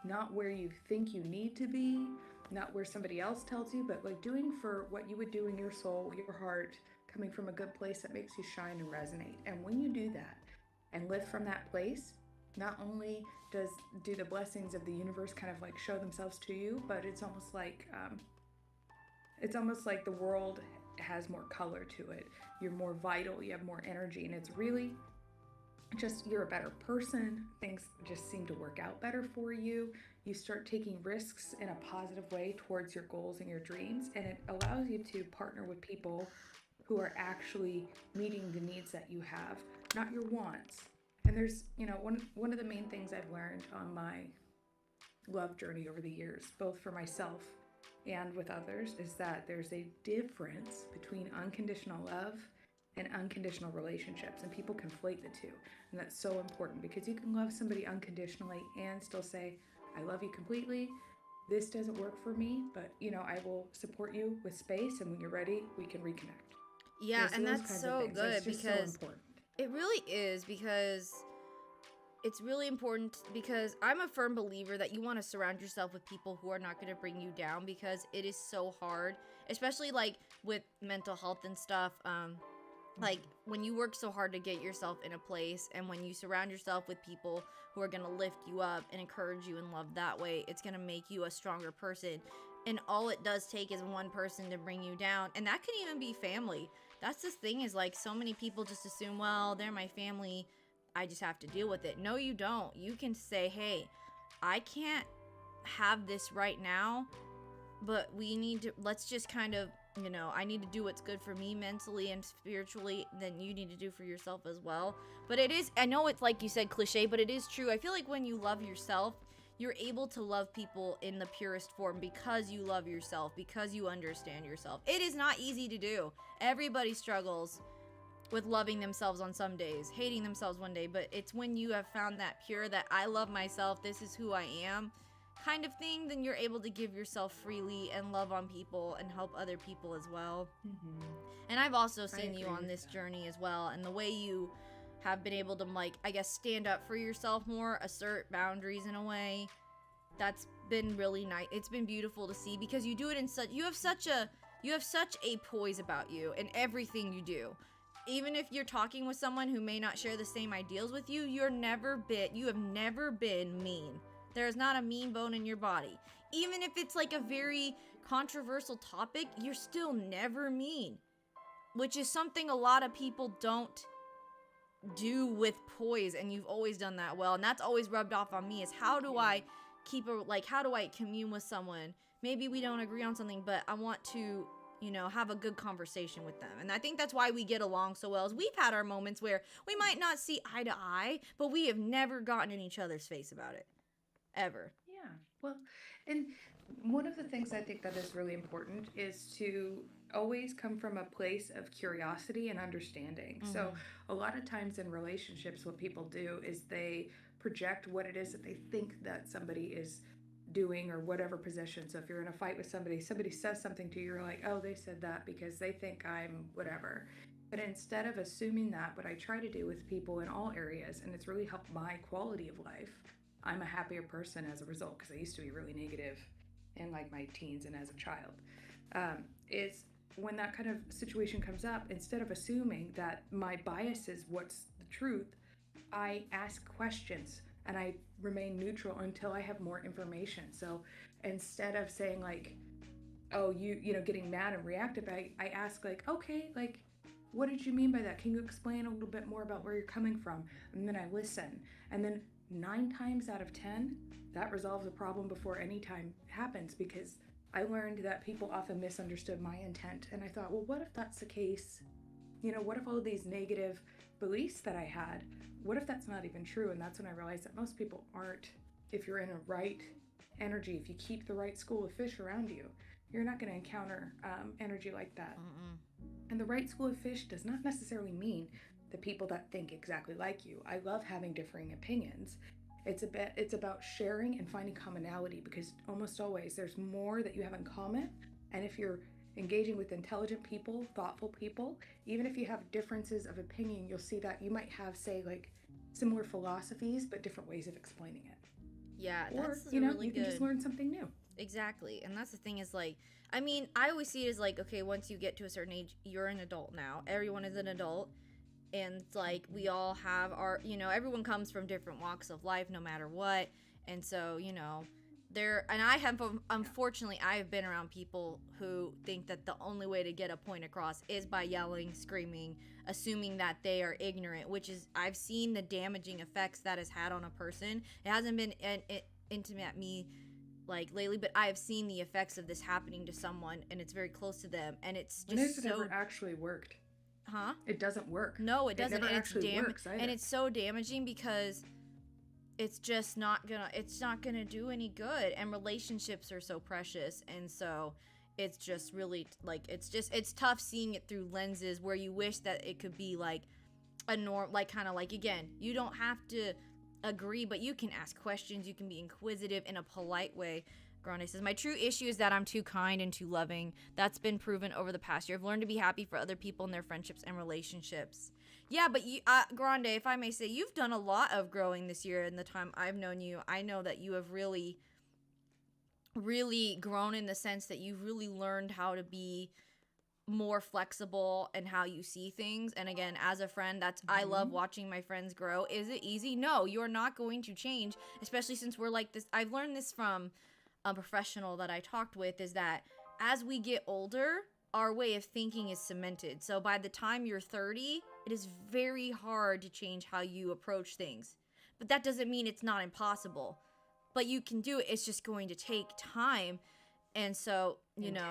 not where you think you need to be, not where somebody else tells you, but like doing for what you would do in your soul, your heart, coming from a good place that makes you shine and resonate. And when you do that and live from that place, not only do the blessings of the universe kind of like show themselves to you, but it's almost like the world has more color to it. You're more vital, you have more energy, and it's really just, you're a better person. Things just seem to work out better for you. You start taking risks in a positive way towards your goals and your dreams, and it allows you to partner with people who are actually meeting the needs that you have, not your wants. And there's, you know, one of the main things I've learned on my love journey over the years, both for myself and with others, is that there's a difference between unconditional love and unconditional relationships, and people conflate the two. And that's so important, because you can love somebody unconditionally and still say, I love you completely, this doesn't work for me, but I will support you with space, and when you're ready, we can reconnect. Yeah, So and those that's kinds of so things. That's good just so because important. it really is, because it's really important, because I'm a firm believer that you want to surround yourself with people who are not going to bring you down, because it is so hard, especially like with mental health and stuff. Like when you work so hard to get yourself in a place, and when you surround yourself with people who are going to lift you up and encourage you in love that way, it's going to make you a stronger person. And all it does take is one person to bring you down, and that can even be family. That's the thing, is like so many people just assume, well, they're my family, I just have to deal with it. No, you don't. You can say, hey, I can't have this right now, but let's just kind of, I need to do what's good for me mentally and spiritually, then you need to do for yourself as well. But it is, I know it's like you said, cliche, but it is true. I feel like when you love yourself, you're able to love people in the purest form, because you love yourself, because you understand yourself. It is not easy to do. Everybody struggles with loving themselves on some days, hating themselves one day, but it's when you have found that pure, that I love myself, this is who I am kind of thing, then you're able to give yourself freely and love on people and help other people as well. And I've also seen you on this journey as well, and the way you have been able to, like, I guess, stand up for yourself more, assert boundaries in a way, that's been really nice. It's been beautiful to see, because you do it in such, you have such a poise about you in everything you do. Even if you're talking with someone who may not share the same ideals with you, you have never been mean. There is not a mean bone in your body. Even if it's like a very controversial topic, you're still never mean, which is something a lot of people don't do with poise, and you've always done that well. And that's always rubbed off on me, is how do I commune with someone? Maybe we don't agree on something, but I want to, have a good conversation with them. And I think that's why we get along so well, is we've had our moments where we might not see eye to eye, but we have never gotten in each other's face about it. Ever. Yeah. Well, and one of the things I think that is really important is to always come from a place of curiosity and understanding. So, a lot of times in relationships, what people do is they project what it is that they think that somebody is doing, or whatever position. So, if you're in a fight with somebody says something to you, you're like, oh, they said that because they think I'm whatever. But instead of assuming that, what I try to do with people in all areas, and it's really helped my quality of life, I'm a happier person as a result, because I used to be really negative in like my teens and as a child, is when that kind of situation comes up, instead of assuming that my bias is what's the truth, I ask questions and I remain neutral until I have more information. So instead of saying like, oh, getting mad and reactive, I ask like, okay, like, what did you mean by that? Can you explain a little bit more about where you're coming from? And then I listen. And then 9 times out of 10, that resolves a problem before any time happens, because I learned that people often misunderstood my intent. And I thought, well, what if that's the case? What if all of these negative beliefs that I had, what if that's not even true? And that's when I realized that most people aren't. If you're in a right energy, if you keep the right school of fish around you, you're not going to encounter energy like that. And the right school of fish does not necessarily mean the people that think exactly like you. I love having differing opinions. It's about sharing and finding commonality, because almost always there's more that you have in common. And if you're engaging with intelligent people, thoughtful people, even if you have differences of opinion, you'll see that you might have, say, like similar philosophies, but different ways of explaining it. Yeah, or that's you really can good. just learn something new. Exactly. And that's the thing, is like, I mean, I always see it as like, okay, once you get to a certain age, you're an adult now. Everyone is an adult. And it's like, we all have our, everyone comes from different walks of life, no matter what. And so, unfortunately, I have been around people who think that the only way to get a point across is by yelling, screaming, assuming that they are ignorant, which is, I've seen the damaging effects that has had on a person. It hasn't been intimate at me like lately, but I have seen the effects of this happening to someone, and it's very close to them, and it's just It never actually worked. Huh? It doesn't work. No, it doesn't. It never actually works either. And it's so damaging, because it's just not gonna do any good, and relationships are so precious, and so it's just really like, it's tough seeing it through lenses where you wish that it could be like a norm, like kind of like, again, you don't have to agree, but you can ask questions, you can be inquisitive in a polite way. Grande says, my true issue is that I'm too kind and too loving. That's been proven over the past year. I've learned to be happy for other people in their friendships and relationships. Yeah, but you, Grande, if I may say, you've done a lot of growing this year in the time I've known you. I know that you have really, really grown in the sense that you've really learned how to be more flexible and how you see things. And again, as a friend, that's I love watching my friends grow. Is it easy? No, you're not going to change, especially since we're like this. I've learned this from a professional that I talked with, is that as we get older, our way of thinking is cemented. So by the time you're 30, it is very hard to change how you approach things. But that doesn't mean it's not impossible. But you can do it. It's just going to take time. And so, you know,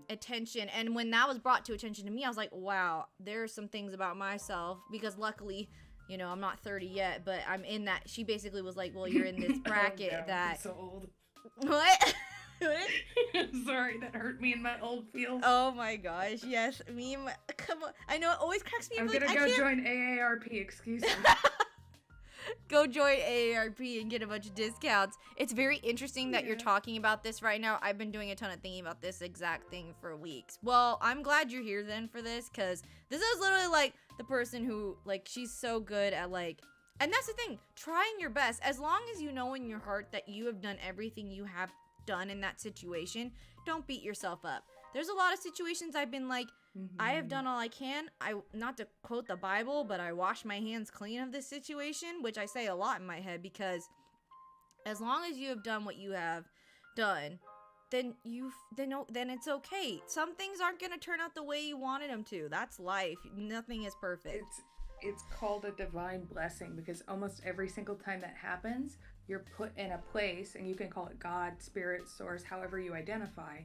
attention. And when that was brought to attention to me, I was like, wow, there are some things about myself, because luckily, you know, I'm not 30 yet, but I'm in that. She basically was like, well, you're in this bracket I'm so old. What? I'm sorry, that hurt me in my old feels. Oh my gosh, yes. Come on. I know it always cracks me up. I'm gonna go join AARP, excuse me. Go join AARP and get a bunch of discounts. It's very interesting that you're talking about this right now. I've been doing a ton of thinking about this exact thing for weeks. Well, I'm glad you're here then for this, because this is literally like the person who, like, she's so good at, like, and that's the thing, trying your best. As long as you know in your heart that you have done everything you have done in that situation, don't beat yourself up. There's a lot of situations I've been like, I have done all I can. Not to quote the Bible, but I wash my hands clean of this situation, which I say a lot in my head, because as long as you have done what you have done, then it's okay. Some things aren't going to turn out the way you wanted them to. That's life. Nothing is perfect. It's called a divine blessing, because almost every single time that happens, you're put in a place, and you can call it God, spirit, source, however you identify.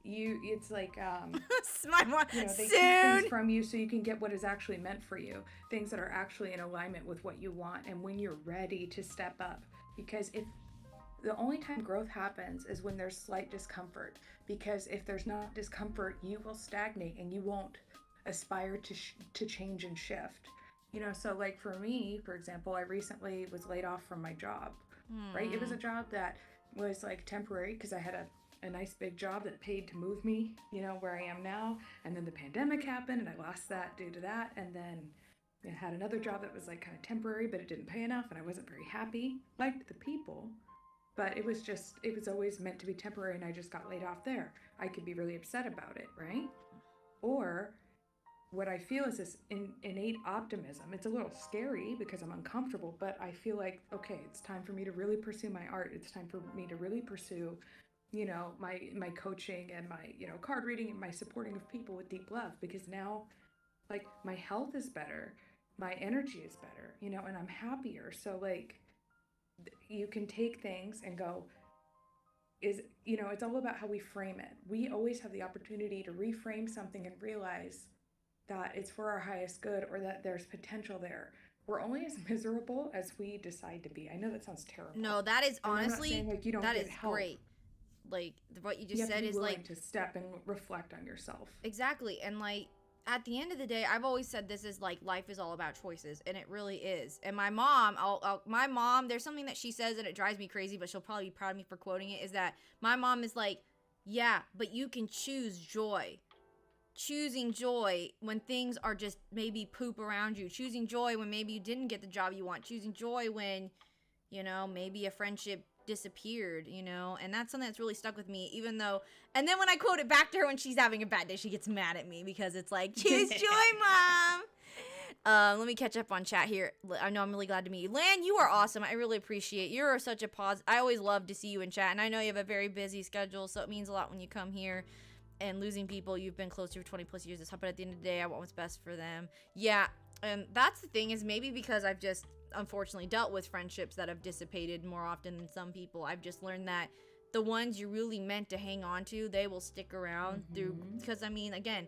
It's like they keep things from you so you can get what is actually meant for you, things that are actually in alignment with what you want, and when you're ready to step up. Because if the only time growth happens is when there's slight discomfort, because if there's not discomfort, you will stagnate and you won't aspire to change and shift. You know, so like for me, for example, I recently was laid off from my job, right? It was a job that was like temporary, because I had a nice big job that paid to move me, you know, where I am now. And then the pandemic happened and I lost that due to that. And then I had another job that was like kind of temporary, but it didn't pay enough and I wasn't very happy. Liked the people, but it was always meant to be temporary, and I just got laid off there. I could be really upset about it, right? Or what I feel is this innate optimism. It's a little scary because I'm uncomfortable, but I feel like, okay, it's time for me to really pursue my art. It's time for me to really pursue, you know, my coaching and my, you know, card reading and my supporting of people with deep love, because now, like, my health is better, my energy is better, you know, and I'm happier. So like, you can take things and go, you know, it's all about how we frame it. We always have the opportunity to reframe something and realize that it's for our highest good, or that there's potential there. We're only as miserable as we decide to be. I know that sounds terrible. No, that is honestly, saying, like, you don't that get is help. Great. Like what you just said is like to step and reflect on yourself. Exactly. And like at the end of the day, I've always said this is like, life is all about choices, and it really is. And my mom, my mom, there's something that she says and it drives me crazy, but she'll probably be proud of me for quoting it, is that my mom is like, yeah, but you can choose joy. Choosing joy when things are just maybe poop around you. Choosing joy when maybe you didn't get the job you want. Choosing joy when, you know, maybe a friendship disappeared, you know, and that's something that's really stuck with me, even though, and then when I quote it back to her when she's having a bad day, she gets mad at me, because it's like, choose joy, Mom. Let me catch up on chat here. I know I'm really glad to meet you. Lan, you are awesome. I really appreciate you. You're such a I always love to see you in chat, and I know you have a very busy schedule, so it means a lot when you come here. And losing people you've been close to for 20 plus years is tough, but at the end of the day, I want what's best for them. Yeah, and that's the thing, is maybe because I've just unfortunately dealt with friendships that have dissipated more often than some people. I've just learned that the ones you really meant to hang on to, they will stick around through, because I mean, again,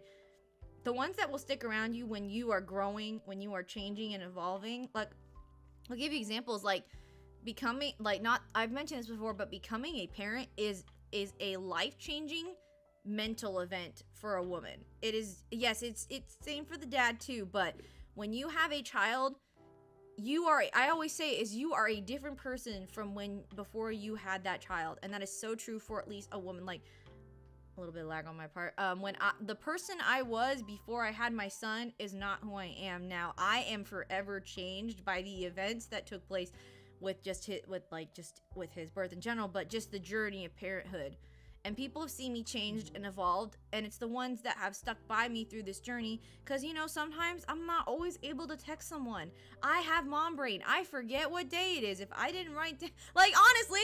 the ones that will stick around you when you are growing, when you are changing and evolving, like, I'll give you examples, like becoming, like, not, I've mentioned this before, but becoming a parent is a life-changing mental event for a woman. It is, yes, it's same for the dad too, but when you have a child, I always say is you are a different person from before you had that child. And that is so true for at least a woman. Like, a little bit of lag on my part. The person I was before I had my son is not who I am now. I am forever changed by the events that took place with his birth in general, but just the journey of parenthood. And people have seen me changed and evolved, and it's the ones that have stuck by me through this journey. Because, sometimes I'm not always able to text someone. I have mom brain. I forget what day it is. If I didn't write down, like, honestly,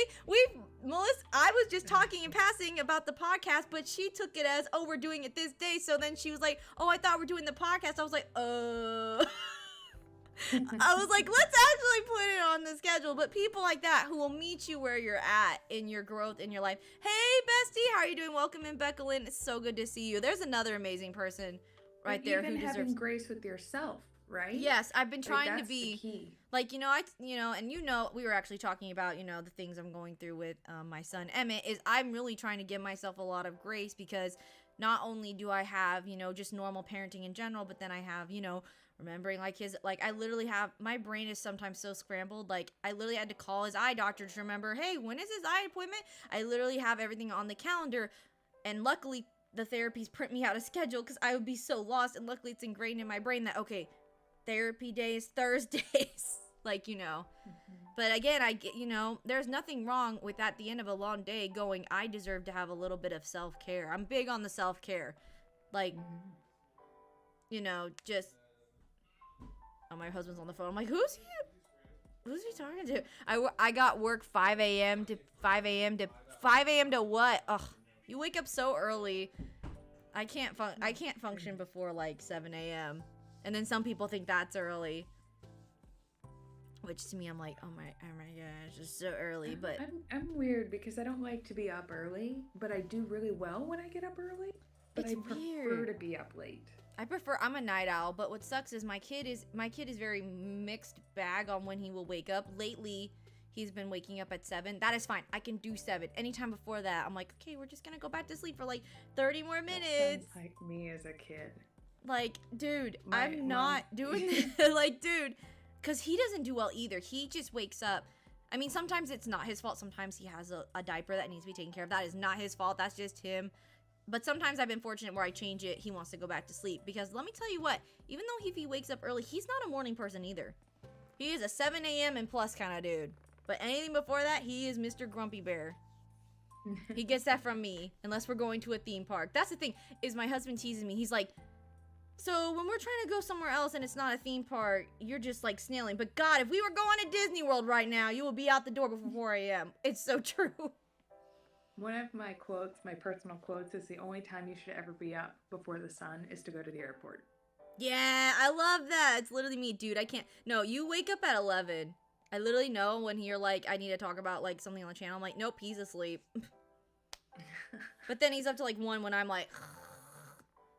Melissa, I was just talking in passing about the podcast, but she took it as, oh, we're doing it this day. So then she was like, oh, I thought we're doing the podcast. I was like, I was like, let's actually put it on the schedule. But people like that who will meet you where you're at in your growth in your life. Hey, bestie, how are you doing? Welcome in, Becca Lynn. It's so good to see you. There's another amazing person right there who deserves having grace with yourself, right? Yes, I've been trying to be the key. like, we were actually talking about, the things I'm going through with my son Emmett. Is I'm really trying to give myself a lot of grace, because not only do I have, just normal parenting in general, but then I have, remembering I literally have, my brain is sometimes so scrambled. Like, I literally had to call his eye doctor to remember, hey, when is his eye appointment? I literally have everything on the calendar, and luckily the therapies print me out a schedule, because I would be so lost, and luckily it's ingrained in my brain that, okay, therapy day is Thursdays. But again, I get, there's nothing wrong with at the end of a long day going, I deserve to have a little bit of self-care. I'm big on the self-care. Just, oh, my husband's on the phone. I'm like, who's he talking to? I got work 5 a.m. to 5 a.m. to what? Ugh, you wake up so early. I can't function before 7 a.m. And then some people think that's early. Which to me, I'm like, oh my gosh, it's so early. But I'm weird because I don't like to be up early, but I do really well when I get up early. But I prefer to be up late. I'm a night owl, but what sucks is my kid is very mixed bag on when he will wake up. Lately, he's been waking up at 7. That is fine. I can do 7. Anytime before that, I'm like, okay, we're just gonna go back to sleep for 30 more minutes. That sounds like me as a kid. Dude, I'm not doing that. Dude. Because he doesn't do well either. He just wakes up. I mean, sometimes it's not his fault. Sometimes he has a diaper that needs to be taken care of. That is not his fault. That's just him. But sometimes I've been fortunate where I change it. He wants to go back to sleep. Because let me tell you what, even though if he wakes up early, he's not a morning person either. He is a 7 a.m. and plus kind of dude. But anything before that, he is Mr. Grumpy Bear. He gets that from me, unless we're going to a theme park. That's the thing, is my husband teases me. He's like, so when we're trying to go somewhere else and it's not a theme park, you're just snailing. But God, if we were going to Disney World right now, you will be out the door before 4 a.m. It's so true. One of my quotes, my personal quotes, is the only time you should ever be up before the sun is to go to the airport. Yeah, I love that. It's literally me, dude. I can't. No, you wake up at 11. I literally know when you're like, I need to talk about something on the channel. I'm like, nope, he's asleep. But then he's up to 1 when I'm like,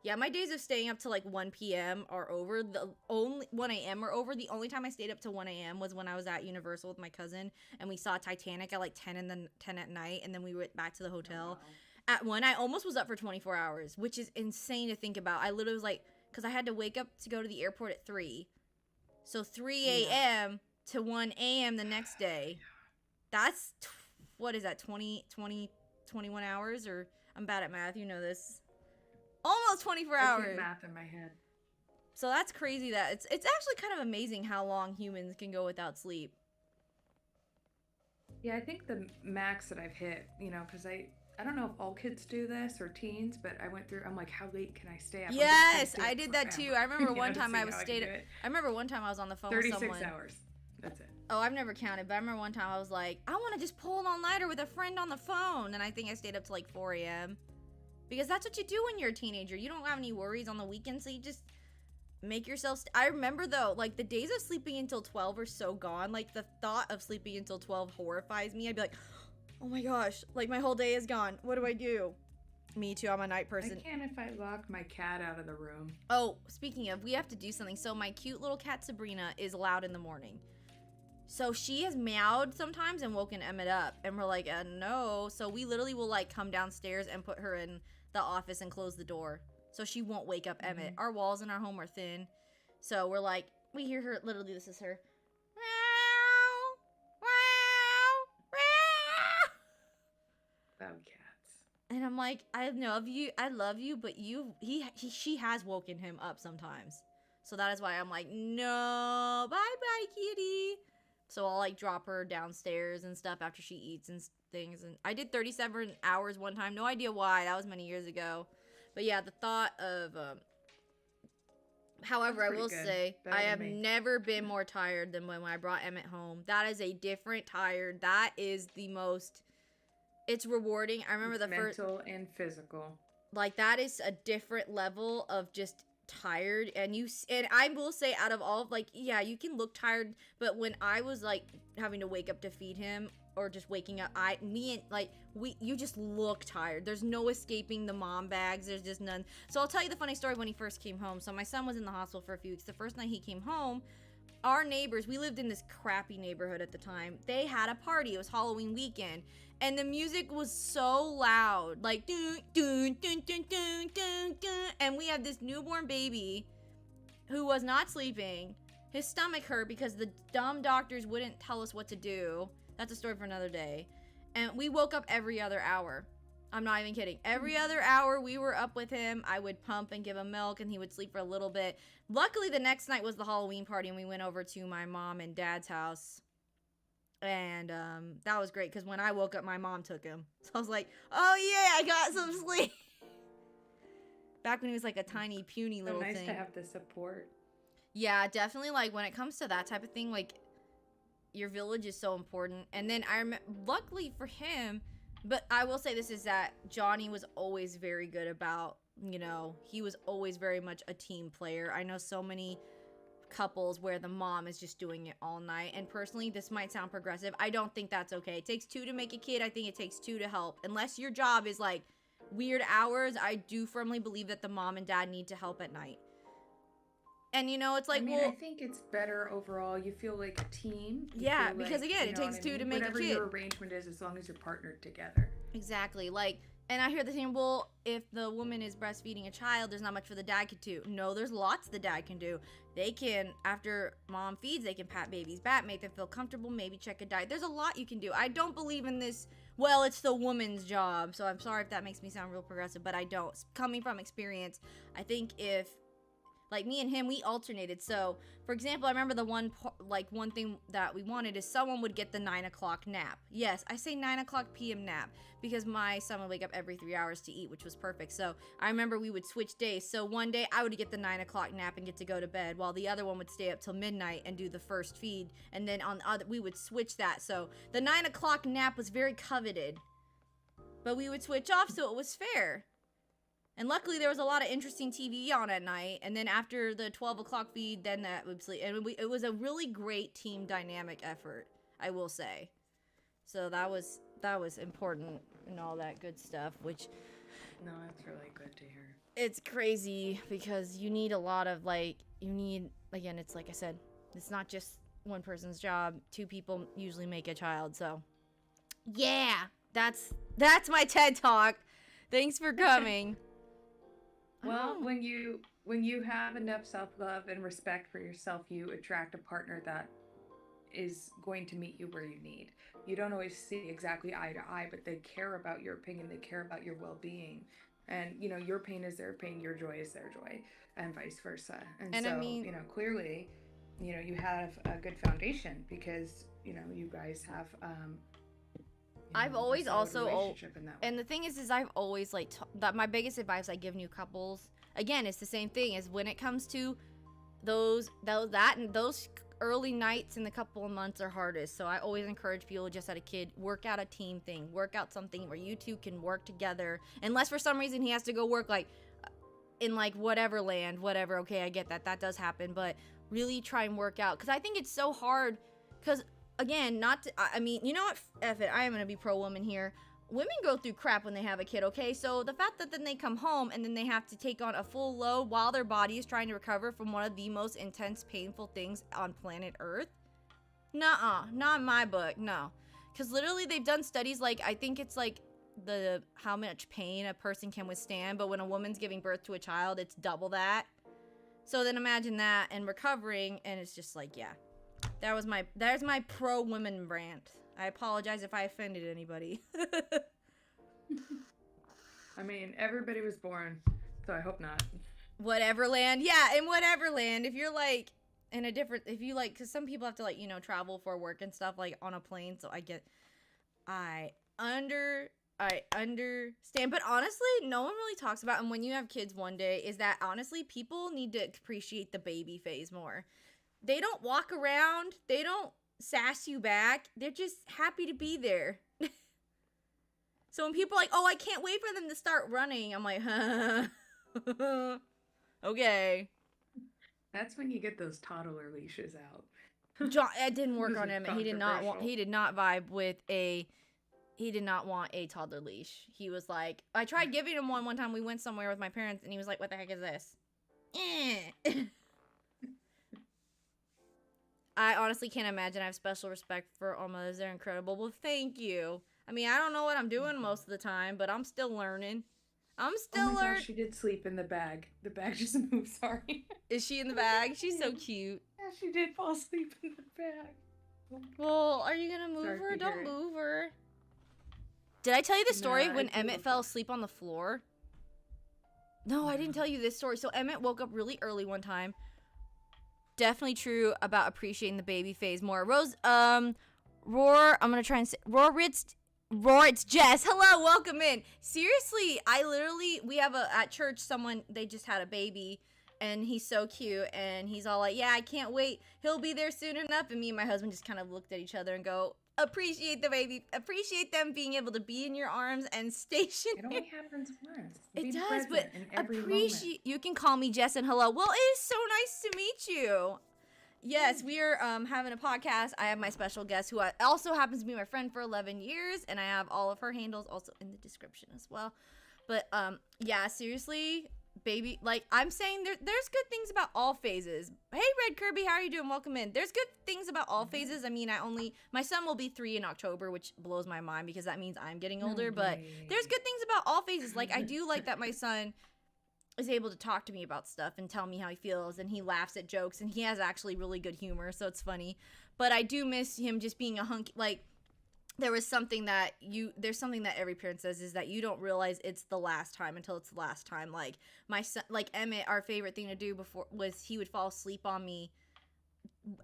yeah, my days of staying up to 1 p.m. are over. The only 1 a.m. are over. The only time I stayed up to 1 a.m. was when I was at Universal with my cousin and we saw Titanic at 10 at night, and then we went back to the hotel. Oh, wow. At 1, I almost was up for 24 hours, which is insane to think about. I literally was because I had to wake up to go to the airport at 3. So 3 a.m. to 1 a.m. the next day. That's, what is that, 21 hours? Or, I'm bad at math, you know this. Almost 24 hours. I can't math in my head. So that's crazy that it's actually kind of amazing how long humans can go without sleep. Yeah, I think the max that I've hit, because I don't know if all kids do this or teens, but I went through, I'm like, how late can I stay up? Yes, I did that too. I remember one time I remember one time I was on the phone with someone. 36 hours. That's it. Oh, I've never counted, but I remember one time I was like, I want to just pull an all-nighter with a friend on the phone. And I think I stayed up to 4 a.m. Because that's what you do when you're a teenager. You don't have any worries on the weekends, so you just make yourself... I remember, though, the days of sleeping until 12 are so gone. The thought of sleeping until 12 horrifies me. I'd be like, oh my gosh, my whole day is gone. What do I do? Me too, I'm a night person. I can't if I lock my cat out of the room. Oh, speaking of, we have to do something. So my cute little cat Sabrina is loud in the morning. So she has meowed sometimes and woken Emmett up. And we're like, no. So we literally will come downstairs and put her in the office and close the door. So she won't wake up Emmett. Our walls in our home are thin. So we're we hear her, literally this is her. Oh, cats. And I'm like, I love you, but she has woken him up sometimes. So that is why I'm like, no, bye, kitty. So I'll like drop her downstairs and stuff after she eats and things. And I did 37 hours one time. No idea why. That was many years ago. But yeah, the thought of, however, I will say, I have never been more tired than when I brought Emmett home. That is a different tired. That is the most, it's rewarding. I remember the first. Mental and physical. Like, that is a different level of just tired. And I will say, out of all, like, yeah, you can look tired, but when I was, like, having to wake up to feed him, or just waking up, you just look tired. There's no escaping the mom bags. There's just none. So I'll tell you the funny story when he first came home. So my son was in the hospital for a few weeks. The first night he came home, our neighbors, we lived in this crappy neighborhood at the time. They had a party. It was Halloween weekend. And the music was so loud. Like, dun, dun, dun, dun, dun, dun, dun. And we had this newborn baby who was not sleeping. His stomach hurt because the dumb doctors wouldn't tell us what to do. That's a story for another day. And we woke up every other hour. I'm not even kidding. Every other hour we were up with him. I would pump and give him milk, and he would sleep for a little bit. Luckily, the next night was the Halloween party, and we went over to my mom and dad's house. And that was great, because when I woke up, my mom took him. So I was like, oh yeah, I got some sleep. Back when he was like a tiny, puny little thing. Nice to have the support. Yeah, definitely. Like, when it comes to that type of thing, like, your village is so important. And then luckily for him, but I will say this, is that Johnny was always very good about, he was always very much a team player. I know so many couples where the mom is just doing it all night. And personally, this might sound progressive. I don't think that's okay. It takes two to make a kid. I think it takes two to help. Unless your job is like weird hours, I do firmly believe that the mom and dad need to help at night. And it's like, I think it's better overall. You feel like a team. Yeah, because again, it takes two to make a kid. Whatever your arrangement is, as long as you're partnered together. Exactly. Like, and I hear the thing, well, if the woman is breastfeeding a child, there's not much for the dad to do. No, there's lots the dad can do. They can, after mom feeds, they can pat baby's back, make them feel comfortable, maybe check a diet. There's a lot you can do. I don't believe in this, well, it's the woman's job. So I'm sorry if that makes me sound real progressive, but I don't. Coming from experience, I think if, like, me and him, we alternated. So, for example, I remember the one thing that we wanted is someone would get the 9 o'clock nap. Yes, I say 9 o'clock p.m. nap because my son would wake up every 3 hours to eat, which was perfect. So I remember we would switch days. So one day I would get the 9 o'clock nap and get to go to bed, while the other one would stay up till midnight and do the first feed. And then on the other, we would switch that. So the 9 o'clock nap was very coveted, but we would switch off so it was fair. And luckily, there was a lot of interesting TV on at night. And then after the 12 o'clock feed, then that would sleep. And it was a really great team dynamic effort, I will say. So that was important and all that good stuff, which... No, that's really good to hear. It's crazy because you need a lot of, again, it's like I said, it's not just one person's job. Two people usually make a child. So, yeah, that's my TED Talk. Thanks for coming. Well, when you have enough self-love and respect for yourself, you attract a partner that is going to meet you where you need. You don't always see exactly eye to eye, but they care about your opinion. They care about your well-being. And, your pain is their pain, your joy is their joy, and vice versa. And so, I mean, clearly, you have a good foundation because, you guys have I've always also, and the thing is I've always that my biggest advice I give new couples, again, it's the same thing, is when it comes to those early nights in the couple of months are hardest. So I always encourage people, just had a kid, work out a team thing, work out something where you two can work together, unless for some reason he has to go work in whatever land, whatever. Okay, I get that does happen, but really try and work out, because I think it's so hard, because again, you know what? F it. I am going to be pro-woman here. Women go through crap when they have a kid, okay? So the fact that then they come home and then they have to take on a full load while their body is trying to recover from one of the most intense, painful things on planet Earth? Nuh-uh. Not in my book, no. Because literally they've done studies, I think it's how much pain a person can withstand, but when a woman's giving birth to a child, it's double that. So then imagine that and recovering, and it's just yeah. There's my pro-women rant. I apologize if I offended anybody. I mean, everybody was born, so I hope not. Whatever land. Yeah, in whatever land. If you're like in a different, if you like, because some people have to like, travel for work and stuff like on a plane. So I under, I understand. But honestly, no one really talks about, and when you have kids one day, is that honestly, people need to appreciate the baby phase more. They don't walk around, they don't sass you back. They're just happy to be there. So when people are like, oh, I can't wait for them to start running, I'm like, huh. Okay. That's when you get those toddler leashes out. John, it didn't work This on is him. He did not want. controversial. He did not vibe with a. He did not want a toddler leash. He was like, I tried giving him one time. We went somewhere with my parents, and he was like, "What the heck is this?" I honestly can't imagine. I have special respect for all mothers. They're incredible. Well, thank you. I mean, I don't know what I'm doing most of the time, but I'm still learning. I'm still Oh my learning. gosh, she did sleep in the bag. The bag just moved, sorry. Is she in the bag? She's so cute. Yeah, she did fall asleep in the bag. Well, are you gonna move Sorry her? to hear Don't it. move her. Did I tell you the story Nah, when I do Emmett love fell that. asleep on the floor? No, I didn't tell you this story. So Emmett woke up really early one time. Definitely true about appreciating the baby phase more. Rose, Roar, I'm gonna try and say Roar, it's Jess. Hello, welcome in. Seriously, we have at church someone, they just had a baby, and he's so cute, and he's all like, yeah, I can't wait. He'll be there soon enough. And me and my husband just kind of looked at each other and go, appreciate the baby. Appreciate them being able to be in your arms and stationary. It only happens once. It Be does, present but in every appreciate. You can call me Jess and hello. Well, it is so nice to meet you. Yes, we are having a podcast. I have my special guest who also happens to be my friend for 11 years, and I have all of her handles also in the description as well. But yeah, seriously, baby, like I'm saying, there's good things about all phases. Hey, Red Kirby, how are you doing? Welcome in. There's good things about all phases. I mean, my son will be 3 in October, which blows my mind because that means I'm getting older. But there's good things about all phases. Like I do like that my son is able to talk to me about stuff and tell me how he feels, and he laughs at jokes, and he has actually really good humor, so it's funny. But I do miss him just being a hunky. Like there's something that every parent says is that you don't realize it's the last time until it's the last time. Like my son, like Emmett, our favorite thing to do before was he would fall asleep on me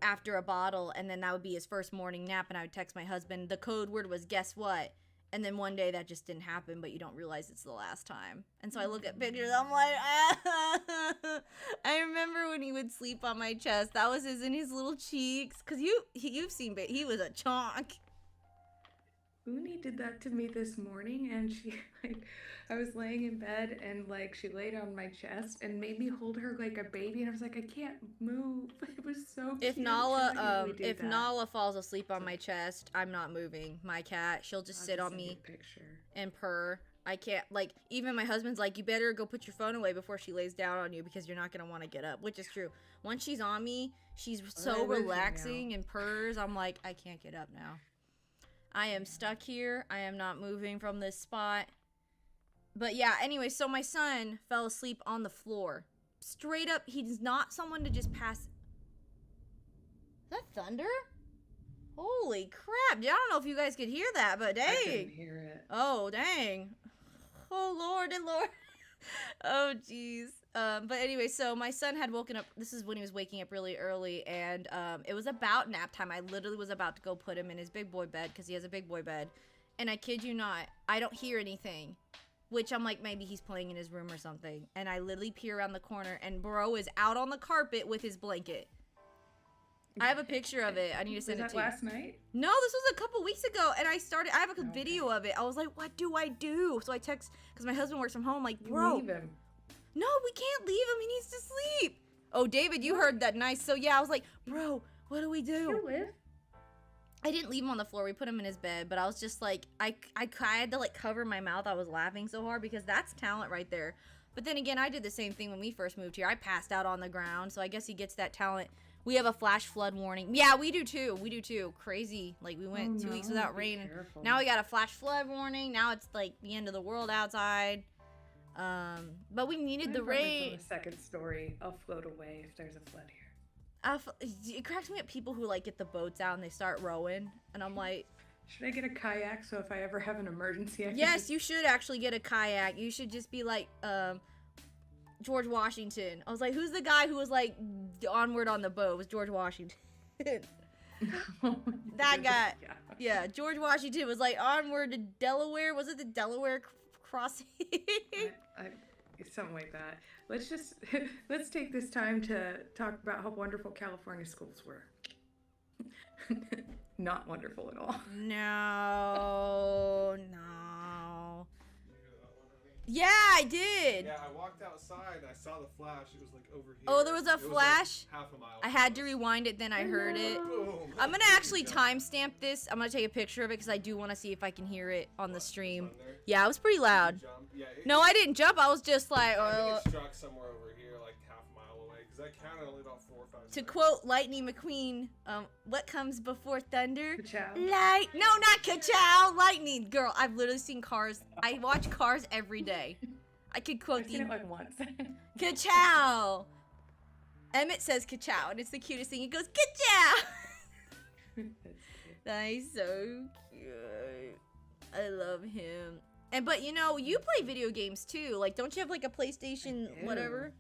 after a bottle, and then that would be his first morning nap, and I would text my husband. The code word was guess what? And then one day that just didn't happen, but you don't realize it's the last time. And so I look at pictures, I'm like, I remember when he would sleep on my chest. That was in his little cheeks. Because you've seen, he was a chonk. Uni did that to me this morning, and she I was laying in bed, and she laid on my chest and made me hold her like a baby, and I was like, I can't move. It was so cute. If She Nala, doesn't usually do that. Nala falls asleep on my chest, I'm not moving. My cat, she'll just I'll sit just on send you me a picture. and purr. I can't, even my husband's like, you better go put your phone away before she lays down on you because you're not going to want to get up, which is true. Once she's on me, she's so relaxing and purrs. I'm like, I can't get up now. I am stuck here. I am not moving from this spot. But yeah, anyway, so my son fell asleep on the floor. Straight up, he's not someone to just pass. Is that thunder? Holy crap. I don't know if you guys could hear that, but dang. I couldn't hear it. Oh, dang. Oh, Lord and Lord. Oh, jeez. But anyway, so my son had woken up. This is when he was waking up really early, and it was about nap time. I literally was about to go put him in his big boy bed because he has a big boy bed. And I kid you not, I don't hear anything, which I'm like, maybe he's playing in his room or something. And I literally peer around the corner, and bro is out on the carpet with his blanket. I have a picture of it. I need to send it to you. Was that last night? No, this was a couple weeks ago, and I have a video of it. I was like, what do I do? So I text, because my husband works from home, like, bro. You leave him. No, we can't leave him. He needs to sleep. Oh, David, you heard that. Nice. So yeah, I was like, bro, what do we do? You live? I didn't leave him on the floor. We put him in his bed, but I was just like, I had to cover my mouth. I was laughing so hard because that's talent right there. But then again, I did the same thing when we first moved here. I passed out on the ground, so I guess he gets that talent. We have a flash flood warning. Yeah, we do too. Crazy. We went 2 weeks without rain. And now we got a flash flood warning. Now it's the end of the world outside. But we needed the rain. The second story, I'll float away if there's a flood here. It cracks me up people who get the boats out and they start rowing, and I'm like, Should I get a kayak so if I ever have an emergency, I can Yes, just... you should actually get a kayak. You should just be like George Washington. I was like, who's the guy who was like onward on the boat? It was George Washington. That guy. Yeah, George Washington was like onward to Delaware. Was it the Delaware crossing? Something like that. Let's take this time to talk about how wonderful California schools were. Not wonderful at all. No. Yeah, I did. Yeah, I walked outside and I saw the flash. It was like over here. Oh, there was a It flash? like half a mile. I had to rewind it, then I heard it. Boom. I'm gonna actually timestamp this. I'm gonna take a picture of it because I do want to see if I can hear it on the stream. Yeah, it was pretty loud. Jump. Yeah, No, I didn't jump. I was just like, I think it struck somewhere over here, like half a mile away, because I counted only about 4 or 5 to seconds. quote Lightning McQueen, what comes before thunder? Ka-chow. Light. No, not ka-chow. Lightning. Girl, I've literally seen Cars. I watch Cars every day. I could quote I've seen it like once. ka-chow. Emmett says ka-chow, and it's the cutest thing. He goes, ka-chow. That is so cute. I love him. And but you know, you play video games too. Like, don't you have like a PlayStation whatever?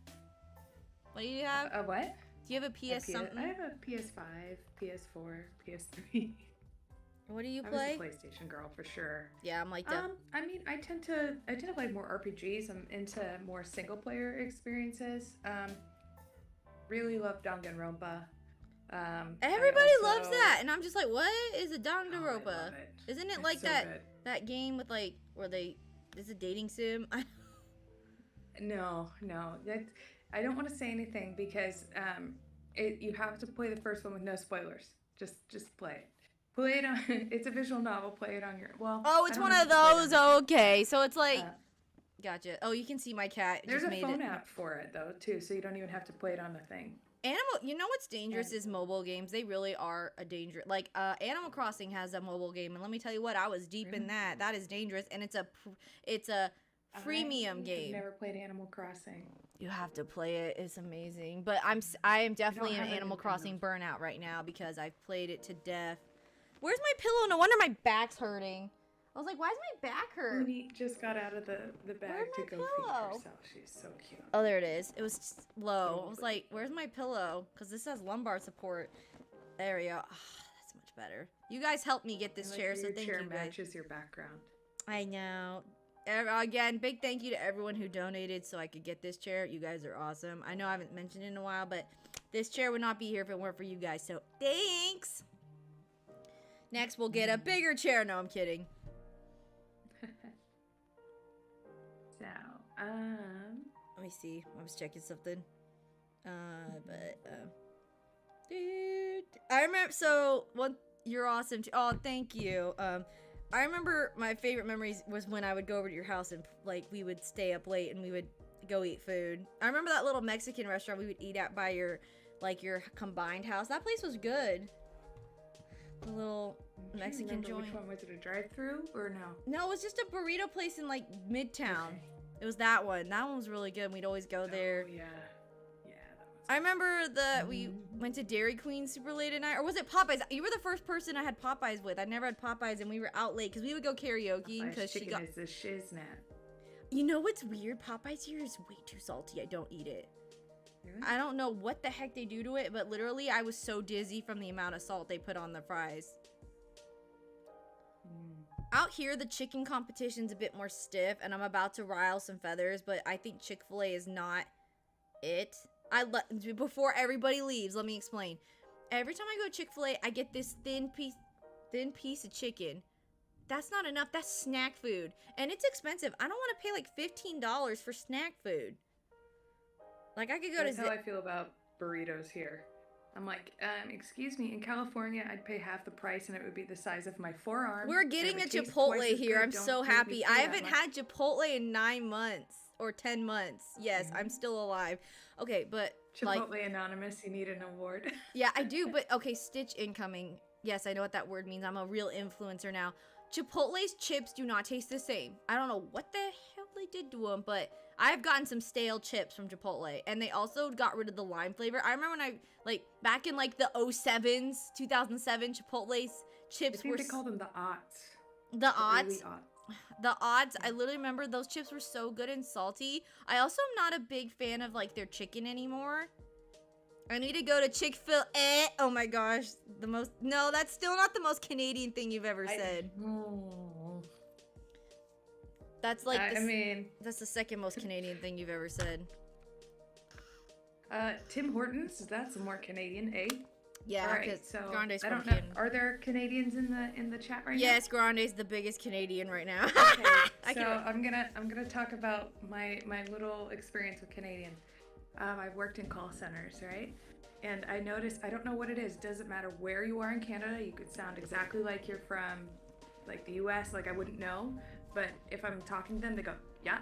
What do you have? A what? Do you have a PS something? I have a PS5, PS4, PS3. What do you I play? was a PlayStation girl for sure. Yeah, I'm like that. I mean, I tend to play more RPGs. I'm into more single player experiences. Really love Danganronpa. Everybody loves that, and I'm just like, what is a Oh, I Danganronpa? love it. Isn't it It's like so that good. that game with like where they is a dating sim? No, I don't want to say anything because you have to play the first one with no spoilers. Just play it. Play it on. It's a visual novel. Play it on your. Well. Oh, it's I don't one know of if you play it those. on- Okay, so it's like, gotcha. Oh, you can see my cat There's just a made phone it. app for it though too, so you don't even have to play it on the thing. You know what's dangerous is mobile games. They really are a danger. Like Animal Crossing has a mobile game, and let me tell you what, I was deep in that. That is dangerous, and it's a freemium game. I've never played Animal Crossing. You have to play it. It's amazing. But I am definitely in have a Animal Nintendo. Crossing burnout right now because I've played it to death. Where's my pillow? No wonder my back's hurting. I was like, why does my back hurt? Mooney just got out of the bag Where'd to my go feed pillow? herself. She's so cute. Oh, there it is. It was low. I was like, where's my pillow? Because this has lumbar support. There we go. Oh, that's much better. You guys helped me get this I like chair, how so your thank chair you guys. matches your background. I know. Again, big thank you to everyone who donated so I could get this chair. You guys are awesome. I know I haven't mentioned it in a while, but this chair would not be here if it weren't for you guys, so thanks. Next, we'll get a bigger chair. No, I'm kidding. So, Let me see. I was checking something. Dude, I remember. So, you're awesome. Oh, thank you. I remember my favorite memories was when I would go over to your house and like we would stay up late and we would go eat food. I remember that little Mexican restaurant we would eat at by your combined house. That place was good. The little Mexican joint. Which one was it? A drive-through or no? No, it was just a burrito place in like Midtown. Okay. It was that one. That one was really good. We'd always go there. Oh, yeah. Yeah, that was I remember that we went to Dairy Queen super late at night. Or was it Popeyes? You were the first person I had Popeyes with. I never had Popeyes, and we were out late because we would go karaoke because she got... is the shiznat. You know what's weird? Popeyes here is way too salty. I don't eat it. Really? I don't know what the heck they do to it, but literally I was so dizzy from the amount of salt they put on the fries. Out here, the chicken competition's a bit more stiff, and I'm about to rile some feathers, but I think Chick-fil-A is not it. Before everybody leaves, let me explain. Every time I go to Chick-fil-A, I get this thin piece of chicken. That's not enough. That's snack food, and it's expensive. I don't want to pay like $15 for snack food. Like I could go That's to. how I feel about burritos here. I'm like, excuse me, in California, I'd pay half the price and it would be the size of my forearm. We're and it getting a would taste Chipotle twice as here. good. I'm Don't so make me happy. pay I that haven't much. had Chipotle in 9 months or 10 months. Yes, I'm still alive. Okay, but Chipotle like, Anonymous, you need an award. yeah, I do. But okay, Stitch incoming. Yes, I know what that word means. I'm a real influencer now. Chipotle's chips do not taste the same. I don't know what the hell they did to them, but I've gotten some stale chips from Chipotle, and they also got rid of the lime flavor. I remember when I, like, back in, like, the 07s, 2007, Chipotle's chips I think were they call them the aughts. the The early odds. aughts. The odds, I literally remember those chips were so good and salty. I also am not a big fan of like their chicken anymore. I need to go to Chick-fil-A. Oh my gosh, no, that's still not the most Canadian thing you've ever said. That's like I mean, that's the second most Canadian thing you've ever said. Tim Hortons, that's more Canadian, eh? Yeah, All right, because so Grande's I from don't know. Canada. Are there Canadians in the chat right Yes, Grande's the biggest Canadian right now. now? Okay, I so can. I'm gonna talk about my little experience with Canadian. I've worked in call centers, right? And I noticed, I don't know what it is. Doesn't matter where you are in Canada. You could sound exactly like you're from, like the U.S. Like I wouldn't know, but if I'm talking to them, they go, yeah,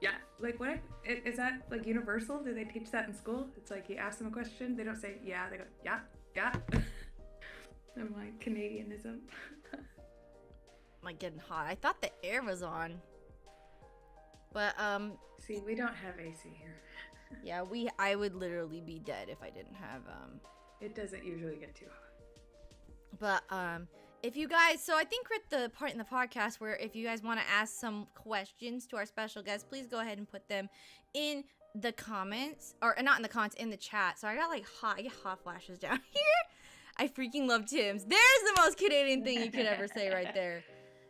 yeah. Like what? Is that like universal? Do they teach that in school? It's like you ask them a question, they don't say yeah, they go yeah, yeah. I'm like Canadianism. Like getting hot. I thought the air was on. But See, we don't have AC here. yeah, I would literally be dead if I didn't have It doesn't usually get too hot. But if you guys, so I think we're at the part in the podcast where if you guys want to ask some questions to our special guest, please go ahead and put them in the comments, or not in the comments, in the chat. So I got I get hot flashes down here. I freaking love Tim's. There's the most Canadian thing you could ever say right there.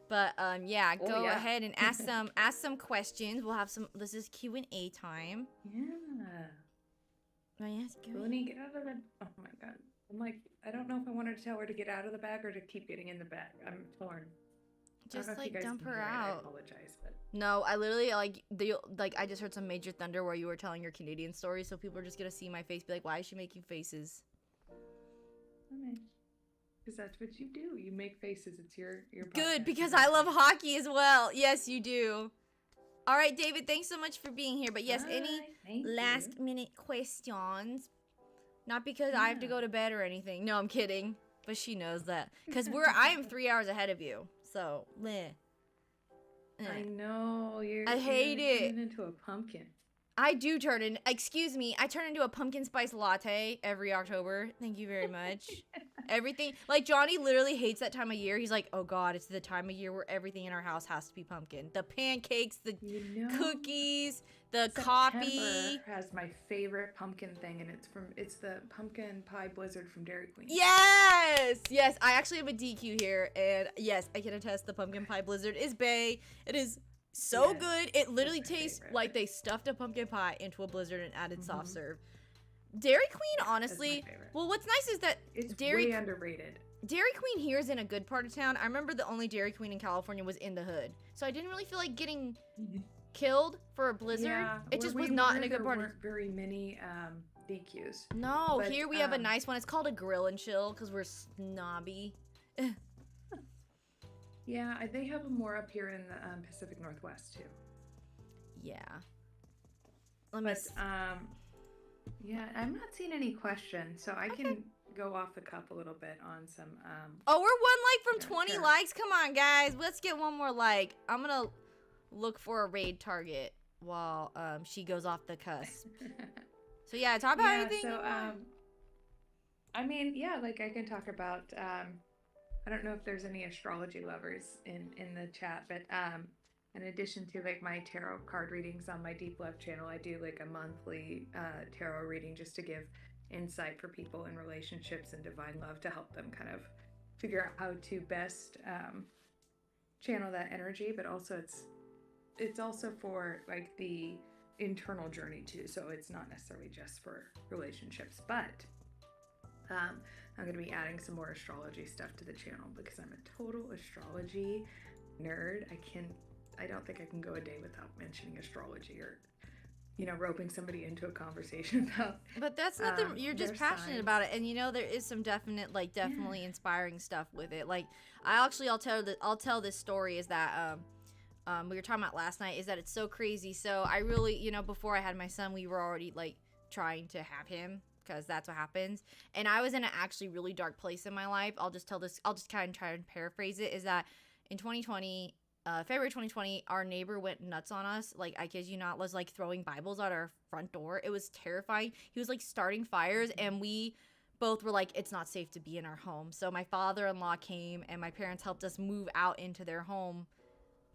But yeah, go ahead and ask some questions. We'll have some. This is Q&A time. Yeah. Oh yes, Booney, get out of the. Oh my god. I'm like, I don't know if I wanted to tell her to get out of the bag or to keep getting in the bag. I'm torn. just I don't know if like you guys dump can her hear it. I out. apologize, but No, I literally I just heard some major thunder where you were telling your Canadian story, so people are just gonna see my face, be like, why is she making faces? because that's what you do. You make faces. It's your Good, podcast. because I love hockey as well. Yes, you do. All right, David, thanks so much for being here. But yes, any Thank last you. minute questions? Not because I have to go to bed or anything. No, I'm kidding. But she knows that. Because I am 3 hours ahead of you. So, meh. I know I hate you're it. turning into a pumpkin. I do excuse me, I turn into a pumpkin spice latte every October. Thank you very much. Everything, like Johnny literally hates that time of year. He's like, oh God, it's the time of year where everything in our house has to be pumpkin. The pancakes, the cookies, the coffee. September has my favorite pumpkin thing, and it's the pumpkin pie blizzard from Dairy Queen. Yes! Yes, I actually have a DQ here, and yes, I can attest the pumpkin pie blizzard is bae. It is so good. It literally tastes like they stuffed a pumpkin pie into a blizzard and added soft serve. Dairy Queen, honestly, well, what's nice is that it's way underrated. Dairy Queen here is in a good part of town. I remember the only Dairy Queen in California was in the hood, so I didn't really feel like getting killed for a blizzard. Yeah, it just was not in a good part. There weren't very many DQs. No, but, here we have a nice one. It's called a grill and chill because we're snobby. Yeah, they have them more up here in the Pacific Northwest too. Yeah. Yeah, I'm not seeing any questions, so I can go off the cuff a little bit on some. Oh, we're 1 like from 20 likes. Come on, guys, let's get one more like. I'm gonna look for a raid target while she goes off the cusp. So yeah, talk about anything. So I mean, yeah, like I can talk about. I don't know if there's any astrology lovers in the chat, but in addition to like my tarot card readings on my Deep Love channel, I do like a monthly tarot reading just to give insight for people in relationships and divine love to help them kind of figure out how to best channel that energy. But also it's also for like the internal journey too. So it's not necessarily just for relationships, but I'm going to be adding some more astrology stuff to the channel because I'm a total astrology nerd. I don't think I can go a day without mentioning astrology or, roping somebody into a conversation about. But that's not you're just passionate about it. And there is some definitely inspiring stuff with it. Like I'll tell this story is that, we were talking about last night is that it's so crazy. So I really, before I had my son, we were already like trying to have him, because that's what happens. And I was in an actually really dark place in my life. I'll just kind of try and paraphrase it, is that in 2020, February 2020, our neighbor went nuts on us. Like, I kid you not, was like throwing Bibles at our front door. It was terrifying. He was like starting fires, and we both were like, it's not safe to be in our home. So my father-in-law came and my parents helped us move out into their home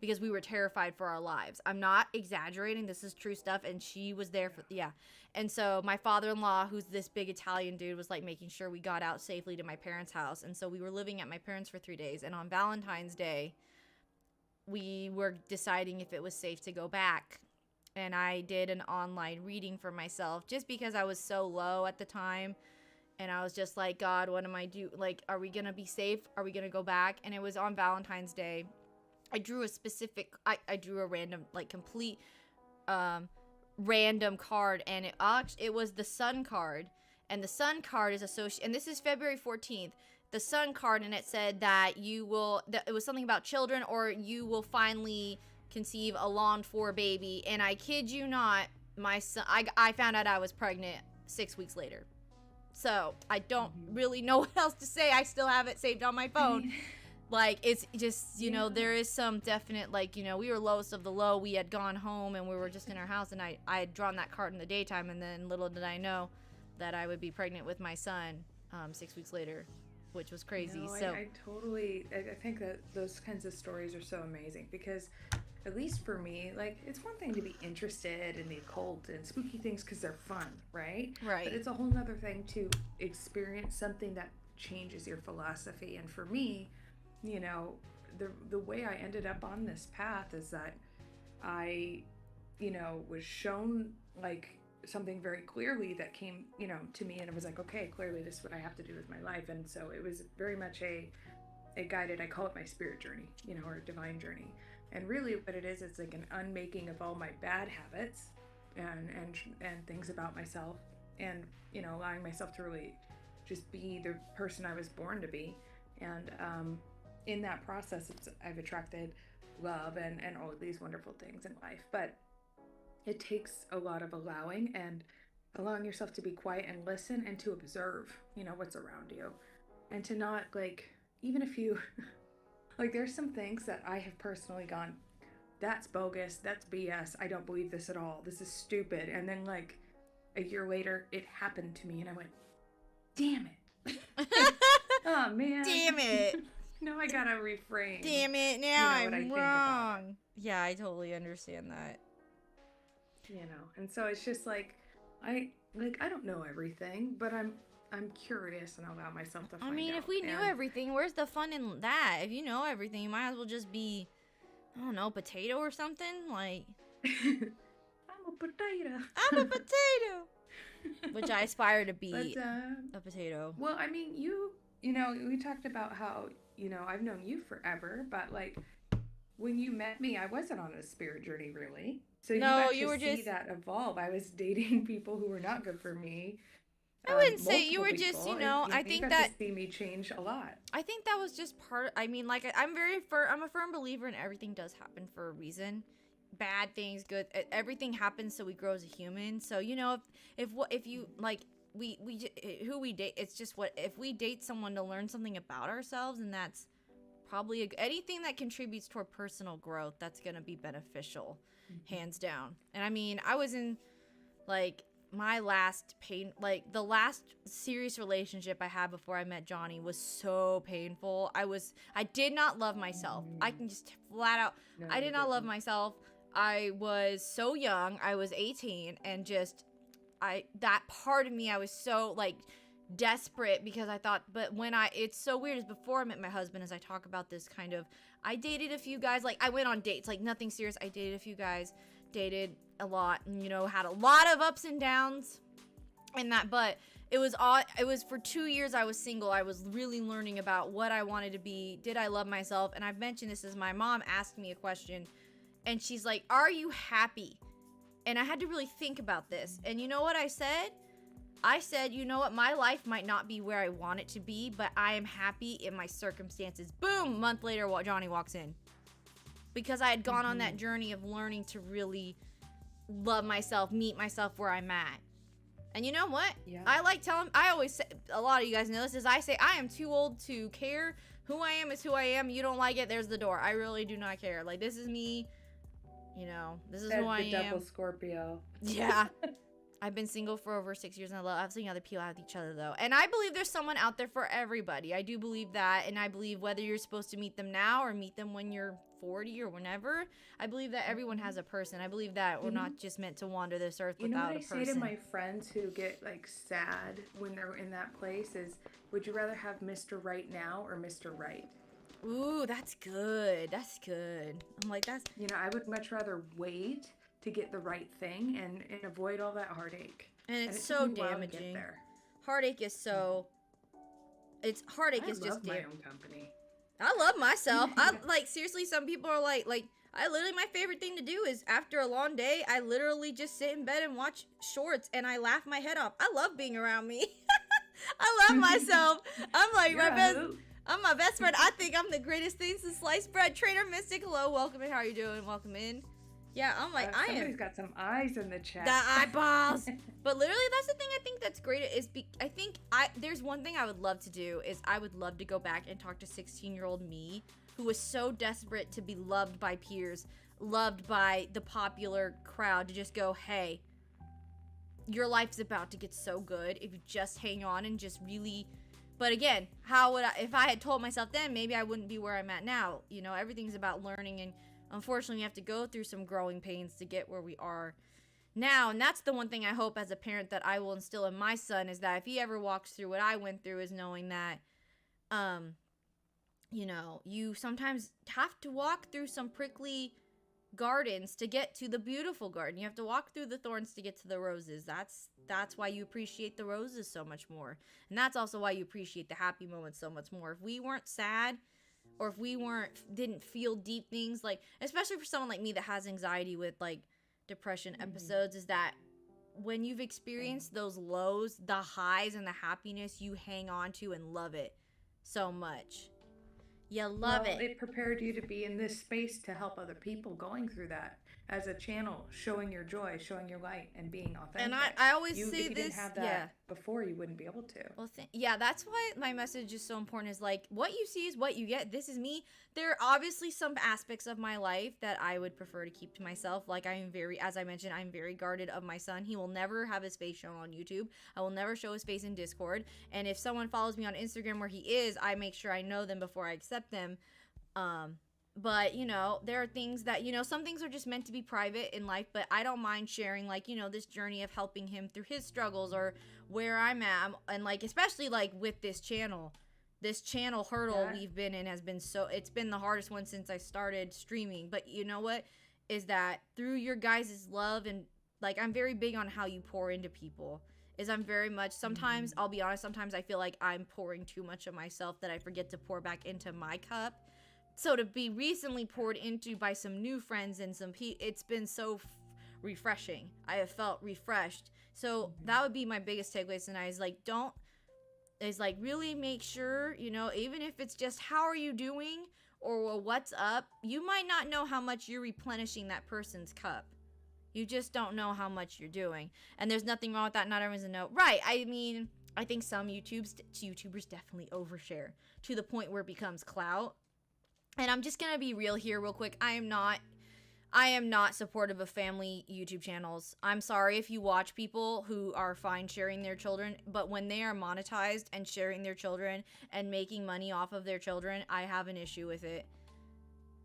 because we were terrified for our lives. I'm not exaggerating. This is true stuff. And she was there for, yeah. And so my father-in-law, who's this big Italian dude, was like making sure we got out safely to my parents' house. And so we were living at my parents' for 3 days. And on Valentine's Day, we were deciding if it was safe to go back. And I did an online reading for myself just because I was so low at the time. And I was just like, God, what am I do? Like, are we going to be safe? Are we going to go back? And it was on Valentine's Day. I drew a specific, I drew a random, like complete random card. And it was the sun card. And the sun card is associated, and this is February 14th. The sun card, and it said that it was something about children, or you will finally conceive a longed for baby. And I kid you not, my son, I found out I was pregnant 6 weeks later. So I don't really know what else to say. I still have it saved on my phone. Like, it's just, you know, there is some definite, like, you know, we were lowest of the low. We had gone home and we were just in our house, and I had drawn that card in the daytime, and then little did I know that I would be pregnant with my son 6 weeks later, which was crazy. No, so I think that those kinds of stories are so amazing because, at least for me, like, it's one thing to be interested in the occult and spooky things because they're fun, right? Right. But it's a whole nother thing to experience something that changes your philosophy. And for me, you know, the way I ended up on this path is that I, you know, was shown like something very clearly that came, you know, to me, and it was like, okay, clearly this is what I have to do with my life. And so it was very much a guided, I call it my spirit journey, you know, or a divine journey. And really what it is, it's like an unmaking of all my bad habits and things about myself, and, you know, allowing myself to really just be the person I was born to be. And in that process, I've attracted love and all of these wonderful things in life. But it takes a lot of allowing yourself to be quiet and listen and to observe, you know, what's around you, and to not, like, even if you like, there's some things that I have personally gone, that's bogus, that's BS, I don't believe this at all, this is stupid. And then, like, a year later, it happened to me, and I went, damn it. Oh, man. damn it. No, I gotta refrain. Damn it, now you know, I'm wrong. Yeah, I totally understand that. You know, and so it's just like, I don't know everything, but I'm curious, and I'll allow myself to find out. I mean, if we knew everything, where's the fun in that? If you know everything, you might as well just be, I don't know, potato or something. Like, I'm a potato. I'm a potato. Which I aspire to be a potato. Well, I mean, you know, we talked about how, you know, I've known you forever, but, like, when you met me, I wasn't on a spirit journey, really. So you were just see that evolve. I was dating people who were not good for me. I wouldn't say you were just, you know, I think that you see me change a lot. I think that was just part. I mean, like, I'm a firm believer in everything does happen for a reason. Bad things, good, everything happens so we grow as a human. So, you know, if you like, who we date, it's just if we date someone to learn something about ourselves, and that's probably anything that contributes toward personal growth, that's gonna be beneficial, hands down. And I mean, I was in, like, my last the last serious relationship I had before I met Johnny was so painful. I did not love myself. I can just flat out, I did not love myself. I was so young. I was 18, and just, that part of me, I was so, like, desperate because I thought, but it's so weird, is before I met my husband, as I talk about this kind of, I dated a few guys, like, I went on dates, like, nothing serious. I dated a few guys, dated a lot, and, you know, had a lot of ups and downs and that, but it was for 2 years I was single. I was really learning about what I wanted to be. Did I love myself? And I've mentioned this, as my mom asked me a question, and she's like, are you happy? And I had to really think about this. And you know what I said? I said, you know what? My life might not be where I want it to be, but I am happy in my circumstances. Boom! A month later, Johnny walks in. Because I had gone on that journey of learning to really love myself, meet myself where I'm at. And you know what? Yeah. I always say, a lot of you guys know this, is I say, I am too old to care. Who I am is who I am. You don't like it, there's the door. I really do not care. Like, this is me. You know, this is who I am. The double Scorpio. Yeah. I've been single for over 6 years, and I've seen other people have each other, though. And I believe there's someone out there for everybody. I do believe that, and I believe whether you're supposed to meet them now or meet them when you're 40 or whenever, I believe that everyone has a person. I believe that we're not just meant to wander this earth without a person. You know what I say to my friends who get, like, sad when they're in that place is, would you rather have Mr. Right now or Mr. Right? Ooh, that's good. That's good. I'm like, that's... You know, I would much rather wait to get the right thing and avoid all that heartache. And it's so damaging. Heartache is so... Heartache is just... I love my own company. I love myself. Seriously, some people are like, my favorite thing to do is after a long day, I literally just sit in bed and watch shorts and I laugh my head off. I love being around me. I love myself. I'm like, I'm my best friend. I think I'm the greatest thing since sliced bread. Trainer Mystic, hello, welcome in. How are you doing? Welcome in. Yeah, I'm like, somebody's got some eyes in the chat. The eyeballs. But literally, that's the thing I think that's great is there's one thing I would love to do is I would love to go back and talk to 16-year-old me who was so desperate to be loved by peers, loved by the popular crowd, to just go, hey, your life's about to get so good if you just hang on and just really... But again, if I had told myself then, maybe I wouldn't be where I'm at now. You know, everything's about learning, and unfortunately, we have to go through some growing pains to get where we are now. And that's the one thing I hope as a parent that I will instill in my son is that if he ever walks through what I went through, is knowing that, you know, you sometimes have to walk through some prickly gardens to get to the beautiful garden. You have to walk through the thorns to get to the roses. That's why you appreciate the roses so much more. And that's also why you appreciate the happy moments so much more. If we weren't sad, or if we didn't feel deep things, like, especially for someone like me that has anxiety with, like, depression episodes, is that when you've experienced those lows, the highs and the happiness, you hang on to and love it so much. You love it. It prepared you to be in this space to help other people going through that as a channel, showing your joy, showing your light, and being authentic. And I always say if you this, didn't have that before, you wouldn't be able to. Well, that's why my message is so important. Is like, what you see is what you get. This is me. There are obviously some aspects of my life that I would prefer to keep to myself. Like, as I mentioned, I'm very guarded of my son. He will never have his face shown on YouTube. I will never show his face in Discord. And if someone follows me on Instagram where he is, I make sure I know them before I accept them. But, you know, there are things that, you know, some things are just meant to be private in life, but I don't mind sharing, like, you know, this journey of helping him through his struggles or where I'm at. And, like, especially, like, with this channel hurdle we've been in has been it's been the hardest one since I started streaming. But you know what? Is that through your guys' love and, like, I'm very big on how you pour into people. I'm very much, sometimes, I'll be honest, sometimes I feel like I'm pouring too much of myself that I forget to pour back into my cup. So to be recently poured into by some new friends and some it's been so refreshing. I have felt refreshed. So that would be my biggest takeaway tonight is really make sure, you know, even if it's just how are you doing or what's up, you might not know how much you're replenishing that person's cup. You just don't know how much you're doing. And there's nothing wrong with that. Not everyone's a no. Right. I mean, I think some YouTubers definitely overshare to the point where it becomes clout. And I'm just going to be real here real quick. I am not supportive of family YouTube channels. I'm sorry if you watch people who are fine sharing their children, but when they are monetized and sharing their children and making money off of their children, I have an issue with it.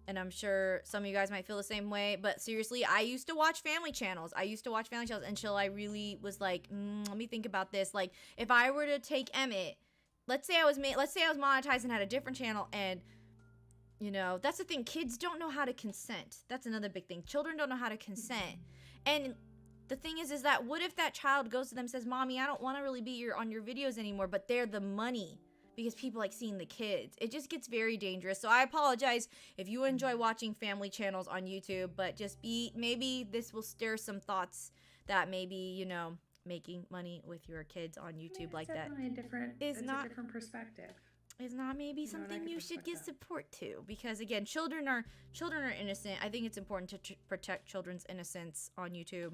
And I'm sure some of you guys might feel the same way, but seriously, I used to watch family channels. Until I really was like, let me think about this. Like, if I were to take Emmett, let's say I was monetized and had a different channel, and you know, that's the thing. Kids don't know how to consent. That's another big thing. Children don't know how to consent. And the thing is that what if that child goes to them and says, Mommy, I don't want to really be on your videos anymore, but they're the money because people like seeing the kids. It just gets very dangerous. So I apologize if you enjoy watching family channels on YouTube, but maybe this will stir some thoughts that maybe, you know, making money with your kids on YouTube like that it's a different perspective. Is not maybe something you should give support to, because again, children are innocent. I think it's important to protect children's innocence on YouTube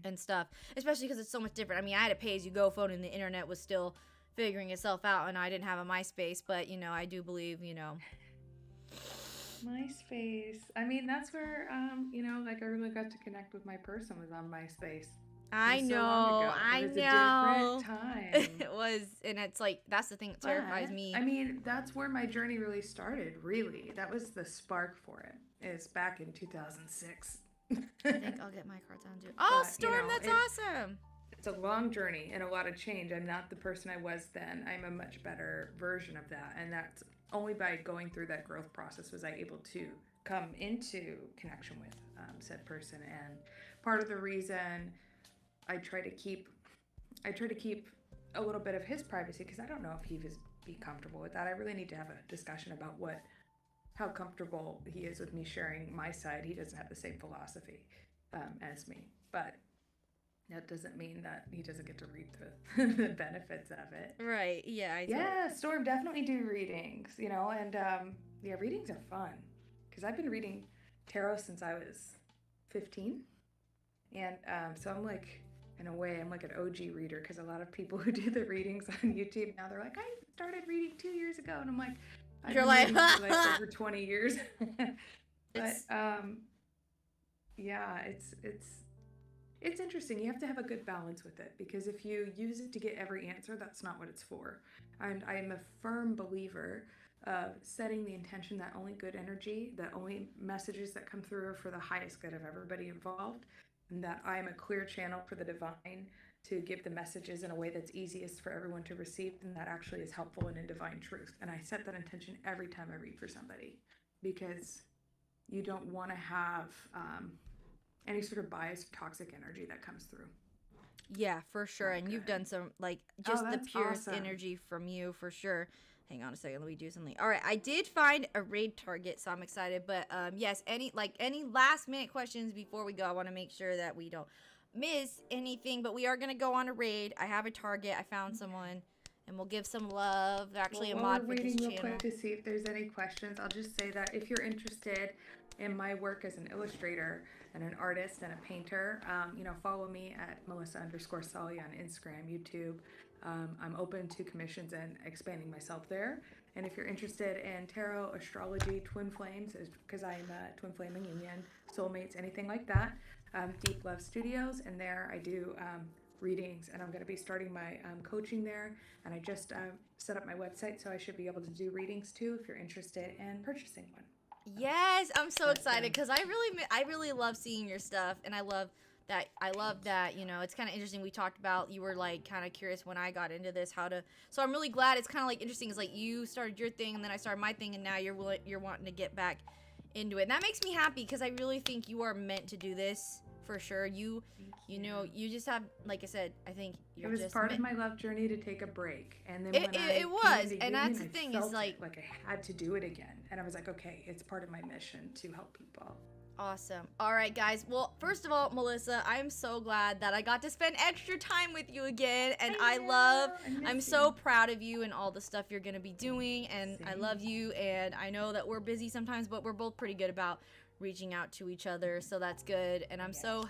and stuff, especially because it's so much different. I mean, I had a pay-as-you-go phone and the internet was still figuring itself out, and I didn't have a MySpace, but you know, I do believe, you know, MySpace. I mean, that's where you know, like I really got to connect with my person was on MySpace. I It was know. so long ago. I It was know. a different time. It was, and it's like that's the thing that terrifies But, me. I mean, that's where my journey really started, really. That was the spark for it, is back in 2006. I think I'll get my cards on too. Oh, But, Storm, that's awesome. It's a long journey and a lot of change. I'm not the person I was then. I'm a much better version of that. And that's only by going through that growth process was I able to come into connection with said person. And part of the reason I try to keep a little bit of his privacy, because I don't know if he would be comfortable with that. I really need to have a discussion about how comfortable he is with me sharing my side. He doesn't have the same philosophy as me, but that doesn't mean that he doesn't get to reap the benefits of it. Right. Yeah. Yeah, Storm, definitely do readings, and yeah, readings are fun because I've been reading tarot since I was 15. And so I'm like, in a way, I'm like an OG reader because a lot of people who do the readings on YouTube now, they're like, I started reading 2 years ago. And I'm like, You're like, for like over 20 years. But yeah, it's interesting. You have to have a good balance with it because if you use it to get every answer, that's not what it's for. And I am a firm believer of setting the intention that only good energy, that only messages that come through are for the highest good of everybody involved, and that I am a clear channel for the divine to give the messages in a way that's easiest for everyone to receive and that actually is helpful and in divine truth. And I set that intention every time I read for somebody because you don't want to have any sort of biased toxic energy that comes through. Yeah, for sure. Not And you've good. done some, like, just the that's purest awesome. energy from you, for sure. Hang on a second, let me do something. All right, I did find a raid target, so I'm excited. But yes, any last minute questions before we go? I want to make sure that we don't miss anything. But we are gonna go on a raid. I have a target. I found someone, and we'll give some love. They're actually a While mod we're for this waiting real channel. quick to see if there's any questions, I'll just say that if you're interested in my work as an illustrator and an artist and a painter, follow me at Melissa_Sully on Instagram, YouTube. I'm open to commissions and expanding myself there. And if you're interested in tarot, astrology, twin flames, because I'm a twin flame and union, soulmates, anything like that, Deep Love Studios, and there I do readings, and I'm going to be starting my coaching there. And I just set up my website, so I should be able to do readings too if you're interested in purchasing one. Yes, I'm so excited because I really love seeing your stuff, and I love that it's kind of interesting. We talked about you were like kind of curious when I got into this so I'm really glad. It's kind of like interesting. It's like you started your thing and then I started my thing, and now you're wanting to get back into it, and that makes me happy because I really think you are meant to do this for sure. You just have, like I said, I think you're it was just part meant. of my love journey to take a break, and then It when I was, came into and union, that's the I thing, felt is like I had to do it again, and I was like, okay, it's part of my mission to help people. Awesome. All right, guys. Well, first of all, Melissa, I'm so glad that I got to spend extra time with you again. And I'm so proud of you and all the stuff you're going to be doing. And I love you. And I know that we're busy sometimes, but we're both pretty good about reaching out to each other. So that's good. And I'm so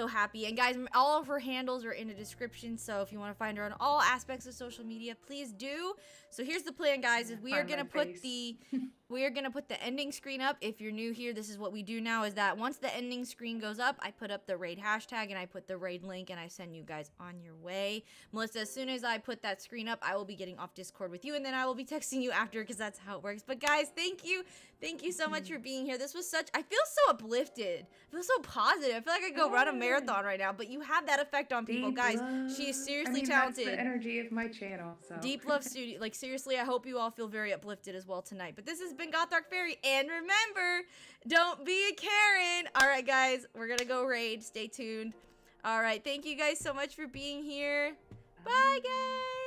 happy. And guys, all of her handles are in the description. So if you want to find her on all aspects of social media, please do. So here's the plan, guys. Is we are going to put the ending screen up. If you're new here, this is what we do now, is that once the ending screen goes up, I put up the raid hashtag and I put the raid link and I send you guys on your way. Melissa, as soon as I put that screen up, I will be getting off Discord with you, and then I will be texting you after because that's how it works. But guys, thank you. Thank you so much for being here. This was I feel so uplifted. I feel so positive. I feel like I could go run a marathon right now, but you have that effect on people. Guys, she is seriously talented. That's the energy of my channel. So Deep Love Studio. Like, seriously, I hope you all feel very uplifted as well tonight. But this has been Goth Dark Fairy, and remember, don't be a Karen. All right, guys, we're gonna go raid. Stay tuned. All right, thank you guys so much for being here. Bye, guys.